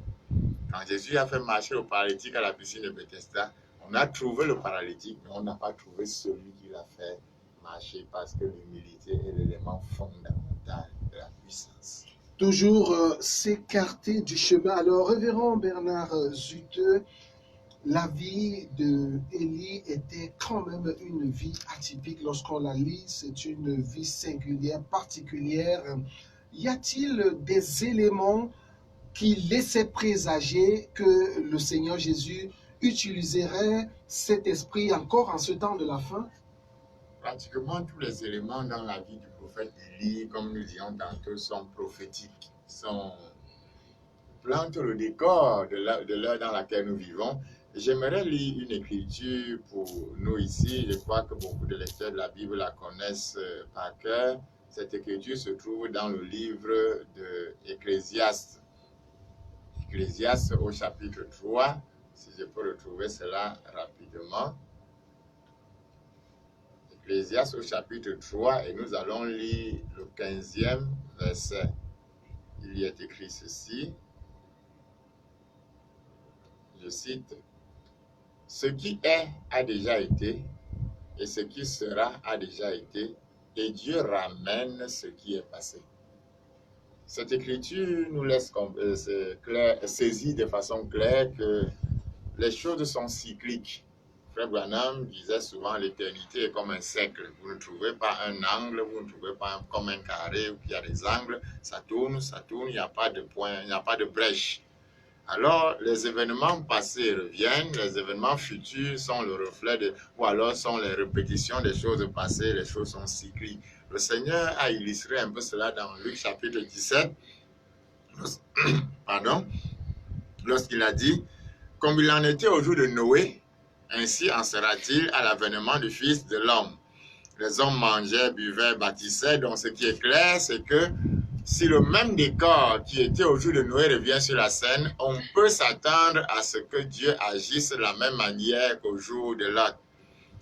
Quand Jésus a fait marcher le paralytique à la piscine de Bethesda, on a trouvé le paralytique, mais on n'a pas trouvé celui qui l'a fait marcher, parce que l'humilité est l'élément fondamental de la puissance. Toujours s'écarter du chemin. Alors, révérend Bernard Zuteux, la vie d'Élie était quand même une vie atypique. Lorsqu'on la lit, c'est une vie singulière, particulière. Y a-t-il des éléments qui laissaient présager que le Seigneur Jésus utiliserait cet esprit encore en ce temps de la fin? Pratiquement tous les éléments dans la vie du prophète Élie, comme nous disions tantôt, sont prophétiques, plantent le décor de l'heure dans laquelle nous vivons. J'aimerais lire une écriture pour nous ici. Je crois que beaucoup de lecteurs de la Bible la connaissent par cœur. Cette écriture se trouve dans le livre de Ecclésiaste. Ecclésiaste au chapitre 3, si je peux retrouver cela rapidement. Ecclésiaste au chapitre 3, et nous allons lire le 15e verset. Il y est écrit ceci. Je cite. Ce qui est a déjà été, et ce qui sera a déjà été, et Dieu ramène ce qui est passé. Cette écriture nous laisse saisir de façon claire que les choses sont cycliques. Frère Branham disait souvent l'éternité est comme un cercle. Vous ne trouvez pas un angle, vous ne trouvez pas comme un carré où il y a des angles. Ça tourne, il n'y a pas de point, il n'y a pas de brèche. Alors, les événements passés reviennent, les événements futurs sont le reflet ou alors sont les répétitions des choses passées, les choses sont cycliques. Le Seigneur a illustré un peu cela dans Luc chapitre 17, lorsqu'il a dit, comme il en était au jour de Noé, ainsi en sera-t-il à l'avènement du Fils de l'homme. Les hommes mangeaient, buvaient, bâtissaient, donc ce qui est clair, c'est que si le même décor qui était au jour de Noé revient sur la scène, on peut s'attendre à ce que Dieu agisse de la même manière qu'au jour de Lot.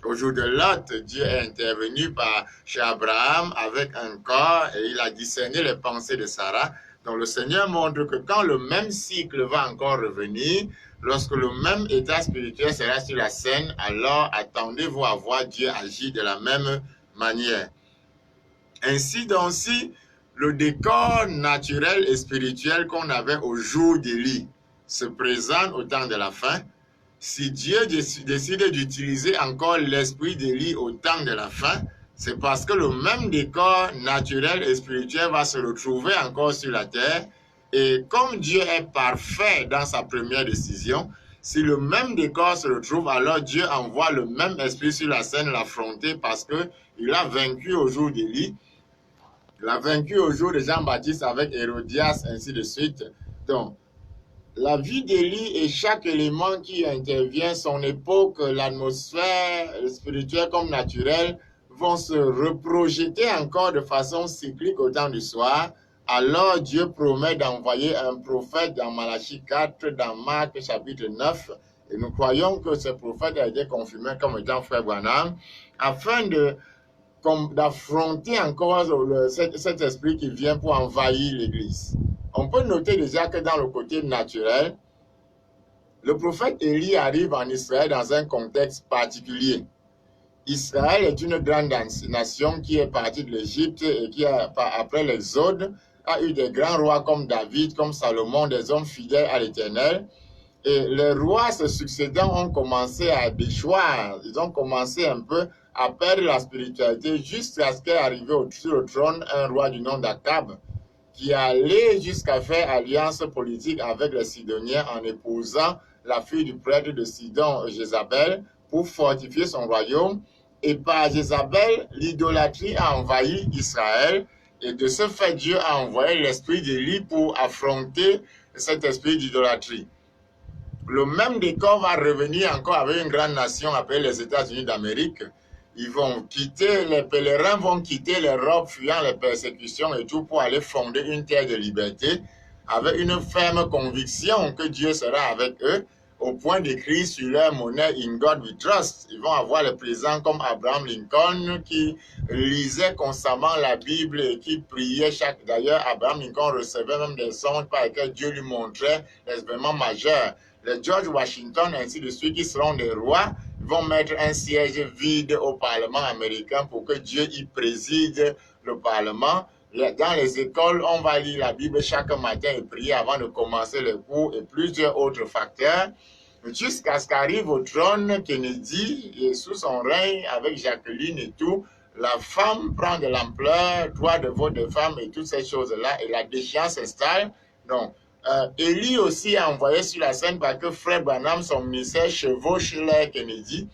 Au jour de Lot, Dieu est intervenu chez Abraham avec un corps et il a discerné les pensées de Sarah. Donc le Seigneur montre que quand le même cycle va encore revenir, lorsque le même état spirituel sera sur la scène, alors attendez-vous à voir Dieu agir de la même manière. Ainsi donc, si le décor naturel et spirituel qu'on avait au jour d'Élie se présente au temps de la fin, si Dieu décide d'utiliser encore l'esprit d'Élie au temps de la fin, c'est parce que le même décor naturel et spirituel va se retrouver encore sur la terre. Et comme Dieu est parfait dans sa première décision, Si le même décor se retrouve, alors Dieu envoie le même esprit sur la scène l'affronter parce qu'il a vaincu au jour d'Élie. Il a vaincu au jour de Jean-Baptiste avec Hérodias, ainsi de suite. Donc, la vie d'Élie et chaque élément qui intervient, son époque, l'atmosphère spirituelle comme naturelle, vont se reprojeter encore de façon cyclique au temps du soir. Alors Dieu promet d'envoyer un prophète dans Malachie 4, dans Marc chapitre 9. Et nous croyons que ce prophète a été confirmé comme étant Frère Branham, afin d'affronter encore cet esprit qui vient pour envahir l'Église. On peut noter déjà que dans le côté naturel, le prophète Élie arrive en Israël dans un contexte particulier. Israël est une grande nation qui est partie de l'Égypte et qui, après l'Exode, a eu des grands rois comme David, comme Salomon, des hommes fidèles à l'Éternel. Et les rois se succédant ont commencé à déchoir. Ils ont commencé un peu à perdre la spiritualité jusqu'à ce qu'est arrivé sur le trône un roi du nom d'Akab, qui allait jusqu'à faire alliance politique avec les Sidoniens en épousant la fille du prêtre de Sidon, Jézabel, pour fortifier son royaume. Et par Jézabel, l'idolâtrie a envahi Israël. Et de ce fait, Dieu a envoyé l'esprit d'Élie pour affronter cet esprit d'idolâtrie. Le même décor va revenir encore avec une grande nation appelée les États-Unis d'Amérique. Les pèlerins vont quitter l'Europe fuyant les persécutions et tout pour aller fonder une terre de liberté avec une ferme conviction que Dieu sera avec eux au point d'écrire sur leur monnaie In God We Trust. Ils vont avoir les présents comme Abraham Lincoln qui lisait constamment la Bible et qui priait chaque... D'ailleurs, Abraham Lincoln recevait même des songes par lesquels Dieu lui montrait les événements majeurs. Les George Washington, ainsi de suite, qui seront des rois, vont mettre un siège vide au Parlement américain pour que Dieu y préside le Parlement. Dans les écoles, on va lire la Bible chaque matin et prier avant de commencer les cours et plusieurs autres facteurs. Jusqu'à ce qu'arrive au trône Kennedy et sous son règne avec Jacqueline et tout, la femme prend de l'ampleur, droit de vote des femmes et toutes ces choses-là, et la déchéance s'installe. Donc, Élie aussi a envoyé sur la scène parce que Frère Branham, son ministère, chevauche l'air Kennedy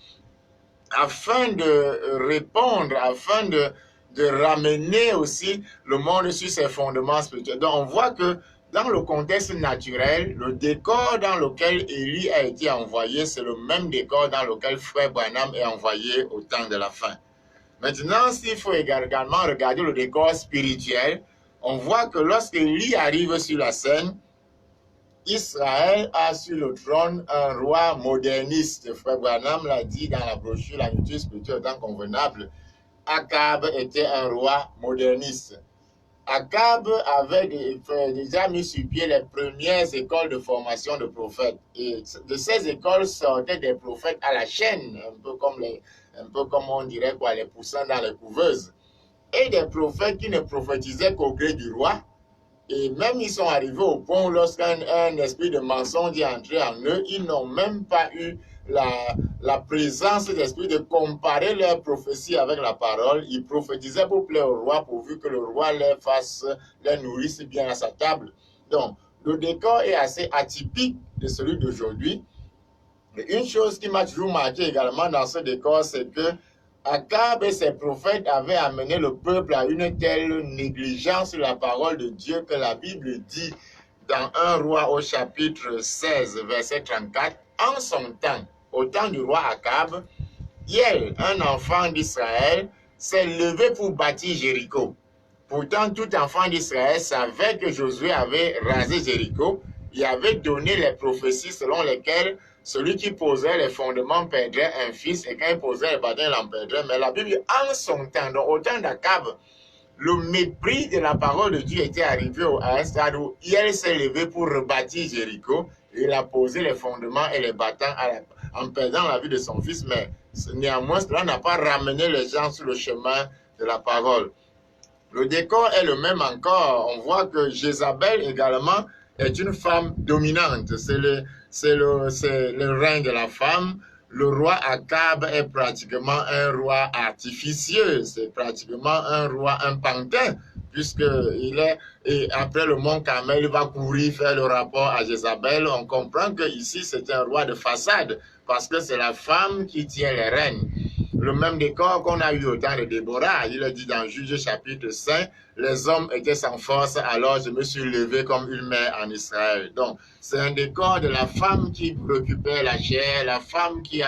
afin de répondre, afin de ramener aussi le monde sur ses fondements spirituels. Donc, on voit que dans le contexte naturel, le décor dans lequel Élie a été envoyé, c'est le même décor dans lequel Frère Branham est envoyé au temps de la fin. Maintenant, s'il faut également regarder le décor spirituel, on voit que lorsque Élie arrive sur la scène, Israël a sur le trône un roi moderniste. Frère Branham l'a dit dans la brochure La nature spirituelle temps convenable. Akab était un roi moderniste. Akab avait déjà mis sur pied les premières écoles de formation de prophètes. Et de ces écoles sortaient des prophètes à la chaîne, un peu comme on dirait quoi, les poussins dans les couveuses. Et des prophètes qui ne prophétisaient qu'au gré du roi. Et même ils sont arrivés au point où lorsqu'un esprit de mensonge est entré en eux, ils n'ont même pas eu la présence d'esprit de comparer leur prophétie avec la parole. Ils prophétisaient pour plaire au roi, pourvu que le roi les nourrisse bien à sa table. Donc, le décor est assez atypique de celui d'aujourd'hui. Une chose qui m'a toujours marqué également dans ce décor, c'est que Akab et ses prophètes avaient amené le peuple à une telle négligence sur la parole de Dieu que la Bible dit dans 1 Roi au chapitre 16, verset 34, en son temps, au temps du roi Akab, Hiel, un enfant d'Israël, s'est levé pour bâtir Jéricho. Pourtant, tout enfant d'Israël savait que Josué avait rasé Jéricho et avait donné les prophéties selon lesquelles celui qui posait les fondements perdrait un fils et quand il posait les bâtons, il en perdrait. Mais la Bible, en son temps, donc au temps d'Akab, le mépris de la parole de Dieu était arrivé à un stade où il s'est levé pour rebâtir Jéricho. Il a posé les fondements et les bâtons en perdant la vie de son fils. Mais néanmoins, cela n'a pas ramené les gens sur le chemin de la parole. Le décor est le même encore. On voit que Jézabel également est une femme dominante. C'est le règne de la femme. Le roi Akab est pratiquement un roi artificieux. C'est pratiquement un roi, un pantin. puisqu'il est, et après le mont Carmel, il va courir faire le rapport à Jézabel. On comprend que ici c'est un roi de façade, parce que c'est la femme qui tient les rênes. Le même décor qu'on a eu au temps de Déborah, il a dit dans Juge chapitre 5, les hommes étaient sans force, alors je me suis levé comme une mère en Israël. Donc, c'est un décor de la femme qui récupère la chair, la femme qui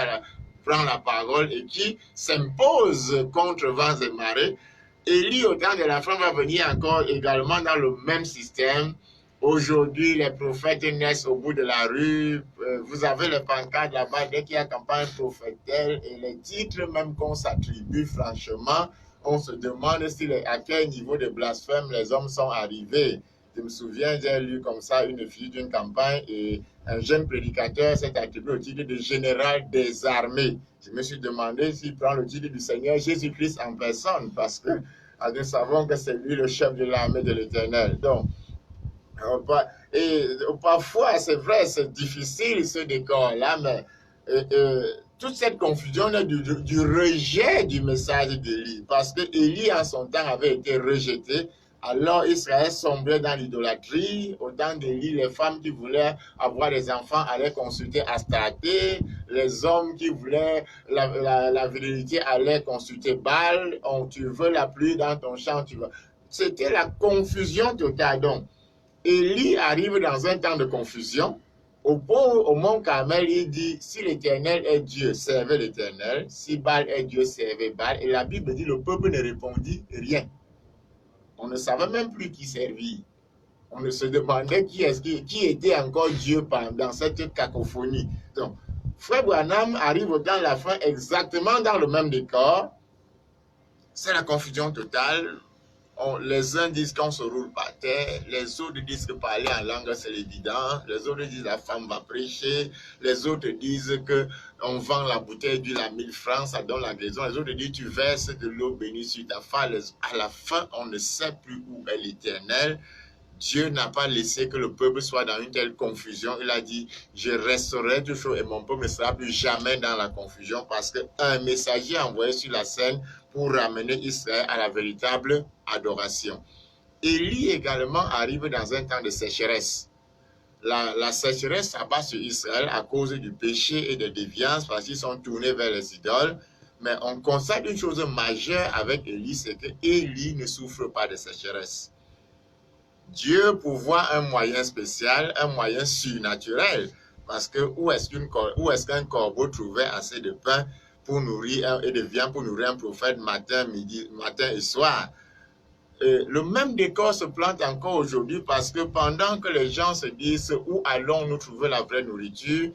prend la parole et qui s'impose contre vents et marées. Élie, au temps de la femme, va venir encore également dans le même système. Aujourd'hui, les prophètes naissent au bout de la rue. Vous avez les pancartes là-bas dès qu'il y a campagne prophétale et les titres même qu'on s'attribue, franchement, on se demande à quel niveau de blasphème les hommes sont arrivés. Je me souviens, j'ai lu comme ça une fille d'une campagne et un jeune prédicateur s'est attribué au titre de général des armées. Je me suis demandé s'il prend le titre du Seigneur Jésus-Christ en personne, parce que nous savons que c'est lui le chef de l'armée de l'Éternel. Donc, et parfois, c'est vrai, c'est difficile ce décor-là, mais toute cette confusion est du rejet du message d'Élie, parce que Élie, en son temps, avait été rejeté. Alors Israël sombrait dans l'idolâtrie. Au temps d'Élie, les femmes qui voulaient avoir des enfants allaient consulter Astarté. Les hommes qui voulaient la virilité allaient consulter Baal. Oh, tu veux la pluie dans ton champ, tu veux. C'était la confusion totale. Donc, Élie arrive dans un temps de confusion. Au mont Carmel, il dit, si l'Éternel est Dieu, servez l'Éternel. Si Baal est Dieu, servez Baal. Et la Bible dit, le peuple ne répondit rien. On ne savait même plus qui servir. On ne se demandait qui était encore Dieu dans cette cacophonie. Donc, Frère Branham arrive au temps de la fin exactement dans le même décor. C'est la confusion totale. Les uns disent qu'on se roule par terre, les autres disent que parler en langue c'est évident, les autres disent la femme va prêcher, les autres disent qu'on vend la bouteille d'huile à 1000 francs, ça donne la guérison, les autres disent tu verses de l'eau bénie sur ta femme. À la fin, on ne sait plus où est l'Éternel. Dieu n'a pas laissé que le peuple soit dans une telle confusion. Il a dit, je resterai toujours et mon peuple ne sera plus jamais dans la confusion, parce qu'un messager envoyé sur la scène pour ramener Israël à la véritable adoration. Élie également arrive dans un temps de sécheresse. La sécheresse s'abat sur Israël à cause du péché et des déviances, parce qu'ils sont tournés vers les idoles. Mais on constate une chose majeure avec Élie, c'est que Élie ne souffre pas de sécheresse. Dieu pourvoit un moyen spécial, un moyen surnaturel, parce que où est-ce qu'un corbeau trouvait assez de pain pour nourrir et de viande pour nourrir un prophète matin, midi, matin et soir? Le même décor se plante encore aujourd'hui, parce que pendant que les gens se disent où allons-nous trouver la vraie nourriture,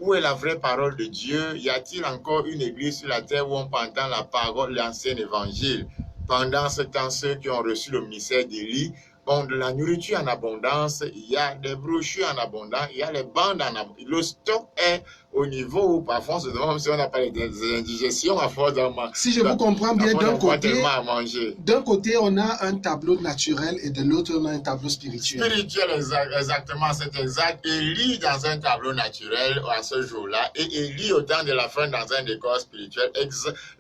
où est la vraie parole de Dieu, y a-t-il encore une église sur la terre où on peut entendre la parole, l'ancien évangile? Pendant ce temps, ceux qui ont reçu le ministère d'Élie, bon, de la nourriture en abondance, il y a des brochures en abondance, il y a les bandes en abondance. Le stock est au niveau où parfois on se demande si on n'a pas des indigestions à force d'en manger. Si je vous comprends bien, d'un côté, on a un tableau naturel et de l'autre, on a un tableau spirituel. Spirituel, exactement, c'est exact. Élie dans un tableau naturel à ce jour-là, et Élie au temps de la fin dans un décor spirituel.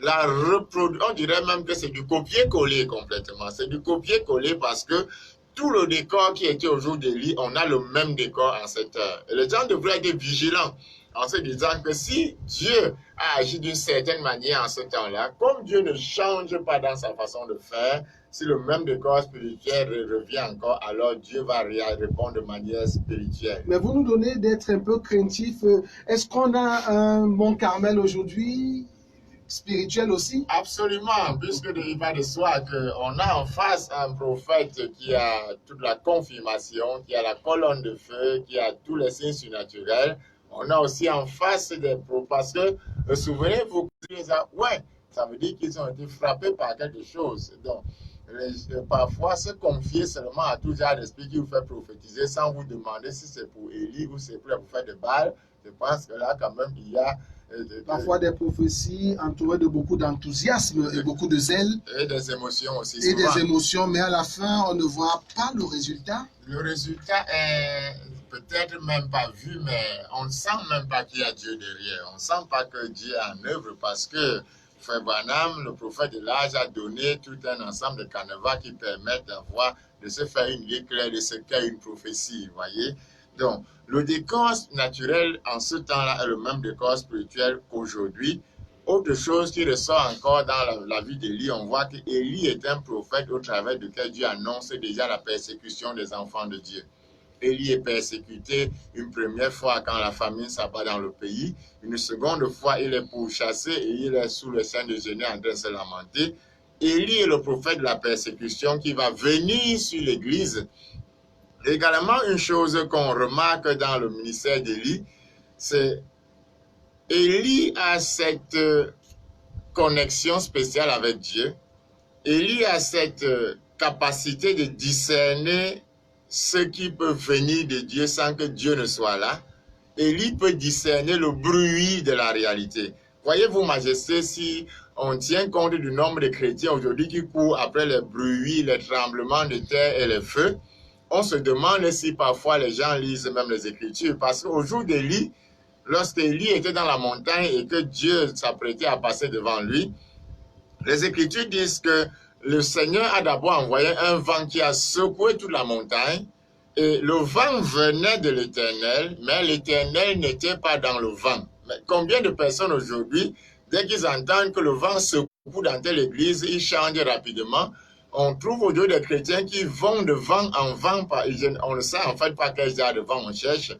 On dirait même que c'est du copier-coller complètement. C'est du copier-coller, parce que tout le décor qui était au jour d'Élie, on a le même décor en cette heure. Et les gens devraient être vigilants en se disant que si Dieu a agi d'une certaine manière en ce temps-là, comme Dieu ne change pas dans sa façon de faire, si le même décor spirituel revient encore, alors Dieu va répondre de manière spirituelle. Mais vous nous donnez d'être un peu craintif. Est-ce qu'on a un Mont Carmel aujourd'hui? Spirituel aussi? Absolument, puisque il va de soi qu'on a en face un prophète qui a toute la confirmation, qui a la colonne de feu, qui a tous les signes surnaturels. On a aussi en face des prophètes, parce que, souvenez-vous, ouais, ça veut dire qu'ils ont été frappés par quelque chose. Donc, parfois, se confier seulement à tout genre d'esprit qui vous fait prophétiser sans vous demander si c'est pour Élie ou c'est pour le prophète de Baal, je pense que là, quand même, il y a parfois des prophéties entourées de beaucoup d'enthousiasme et beaucoup de zèle. Et des émotions aussi. Et souvent des émotions, mais à la fin, on ne voit pas le résultat. Le résultat est peut-être même pas vu, mais on ne sent même pas qu'il y a Dieu derrière. On ne sent pas que Dieu est en œuvre, parce que Frère Branham, le prophète de l'âge, a donné tout un ensemble de canevas qui permettent de se faire une idée claire de ce qu'est une prophétie, vous voyez. Donc, le décor naturel en ce temps-là est le même décor spirituel qu'aujourd'hui. Autre chose qui ressort encore dans la vie d'Élie, on voit qu'Élie est un prophète au travers duquel Dieu annonce déjà la persécution des enfants de Dieu. Élie est persécuté une première fois quand la famine s'abat dans le pays. Une seconde fois, il est pourchassé et il est sous le sein de Génie en train de se lamenter. Élie est le prophète de la persécution qui va venir sur l'Église. Également, une chose qu'on remarque dans le ministère d'Élie, c'est Élie a cette connexion spéciale avec Dieu. Élie a cette capacité de discerner ce qui peut venir de Dieu sans que Dieu ne soit là. Élie peut discerner le bruit de la réalité. Voyez-vous, Majesté, si on tient compte du nombre de chrétiens aujourd'hui qui courent après les bruits, les tremblements de terre et les feux, on se demande si parfois les gens lisent même les Écritures. Parce qu'au jour d'Élie, lorsque Élie était dans la montagne et que Dieu s'apprêtait à passer devant lui, les Écritures disent que le Seigneur a d'abord envoyé un vent qui a secoué toute la montagne et le vent venait de l'Éternel, mais l'Éternel n'était pas dans le vent. Mais combien de personnes aujourd'hui, dès qu'ils entendent que le vent secoue dans telle église, ils changent rapidement. On trouve aujourd'hui des chrétiens qui vont de vent en vent, on ne sait en fait pas quel genre de vent on cherche.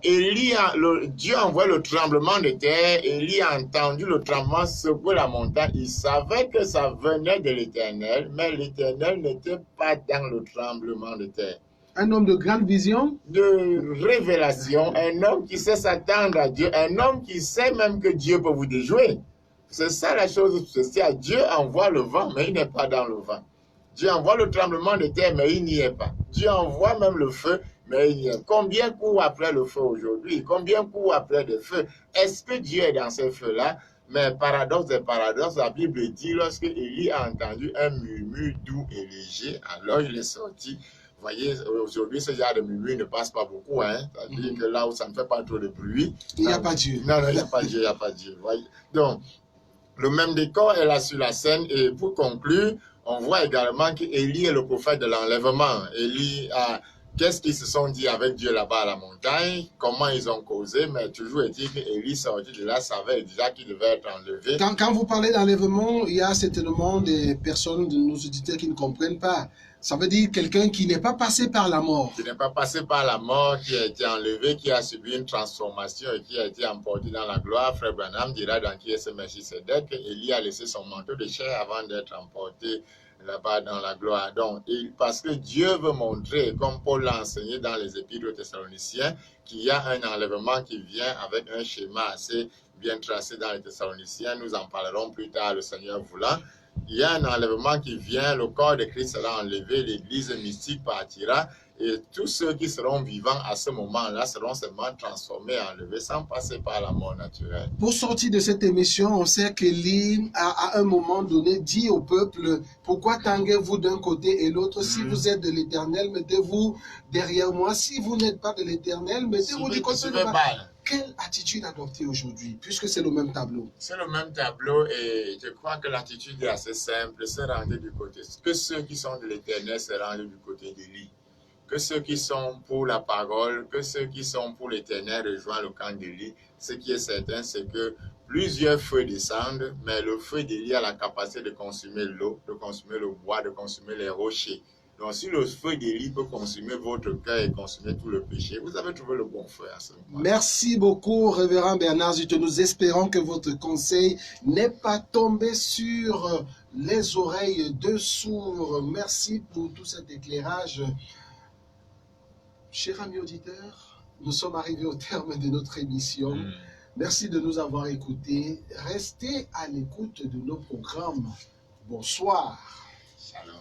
Dieu envoie le tremblement de terre, Élie a entendu le tremblement secouer la montagne, il savait que ça venait de l'Éternel, mais l'Éternel n'était pas dans le tremblement de terre. Un homme de grande vision, de révélation, un homme qui sait s'attendre à Dieu, un homme qui sait même que Dieu peut vous déjouer. C'est ça la chose spéciale. Dieu envoie le vent, mais il n'est pas dans le vent. Dieu envoie le tremblement de terre, mais il n'y est pas. Dieu envoie même le feu, mais il y a. Combien courent après le feu aujourd'hui? Combien courent après le feu? Est-ce que Dieu est dans ces feux-là? Mais paradoxe des paradoxes, la Bible dit, lorsque Élie a entendu un murmure doux et léger, alors il est sorti. Vous voyez, aujourd'hui, ce genre de murmure ne passe pas beaucoup, hein. C'est-à-dire que là où ça ne fait pas trop de bruit. Il n'y a pas Dieu. Non, il n'y a pas Dieu, il n'y a pas Dieu. Voyez. Donc, le même décor est là sur la scène. Et pour conclure, on voit également qu'Élie est le prophète de l'enlèvement. Élie a... Qu'est-ce qu'ils se sont dit avec Dieu là-bas à la montagne? Comment ils ont causé? Mais toujours est-il qu'Élie sorti de là savait déjà qu'il devait être enlevé. Quand vous parlez d'enlèvement, il y a certainement des personnes de nos auditeurs qui ne comprennent pas. Ça veut dire quelqu'un qui n'est pas passé par la mort. Qui n'est pas passé par la mort, qui a été enlevé, qui a subi une transformation et qui a été emporté dans la gloire. Frère Branham dira dans qui est ce Melchisedec qu'Élie a laissé son manteau de chair avant d'être emporté là-bas dans la gloire. Donc, parce que Dieu veut montrer, comme Paul l'a enseigné dans les Épîtres aux Thessaloniciens, qu'il y a un enlèvement qui vient avec un schéma assez bien tracé dans les Thessaloniciens. Nous en parlerons plus tard, le Seigneur voulant. Il y a un enlèvement qui vient, le corps de Christ sera enlevé, l'église mystique partira et tous ceux qui seront vivants à ce moment-là seront seulement transformés, enlevés sans passer par la mort naturelle. Pour sortir de cette émission, on sait qu'Élie a à un moment donné dit au peuple, pourquoi tanguez-vous d'un côté et l'autre? Si vous êtes de l'Éternel, mettez-vous derrière moi. Si vous n'êtes pas de l'Éternel, mettez-vous du côté de moi. Quelle attitude adopter aujourd'hui, puisque c'est le même tableau? C'est le même tableau et je crois que l'attitude est assez simple, se rendre du côté. Que ceux qui sont de l'Éternel se rendent du côté d'Élie. Que ceux qui sont pour la parole, que ceux qui sont pour l'Éternel rejoignent le camp d'Élie. Ce qui est certain, c'est que plusieurs feux descendent, mais le feu d'Élie a la capacité de consumer l'eau, de consumer le bois, de consumer les rochers. Donc, si le feu d'Élie peut consumer votre cœur et consumer tout le péché, vous avez trouvé le bon feu à ce moment. Merci beaucoup, Révérend Bernard Zutto. Nous espérons que votre conseil n'est pas tombé sur les oreilles de sourds. Merci pour tout cet éclairage. Chers amis auditeurs, nous sommes arrivés au terme de notre émission. Merci de nous avoir écoutés. Restez à l'écoute de nos programmes. Bonsoir. Shalom.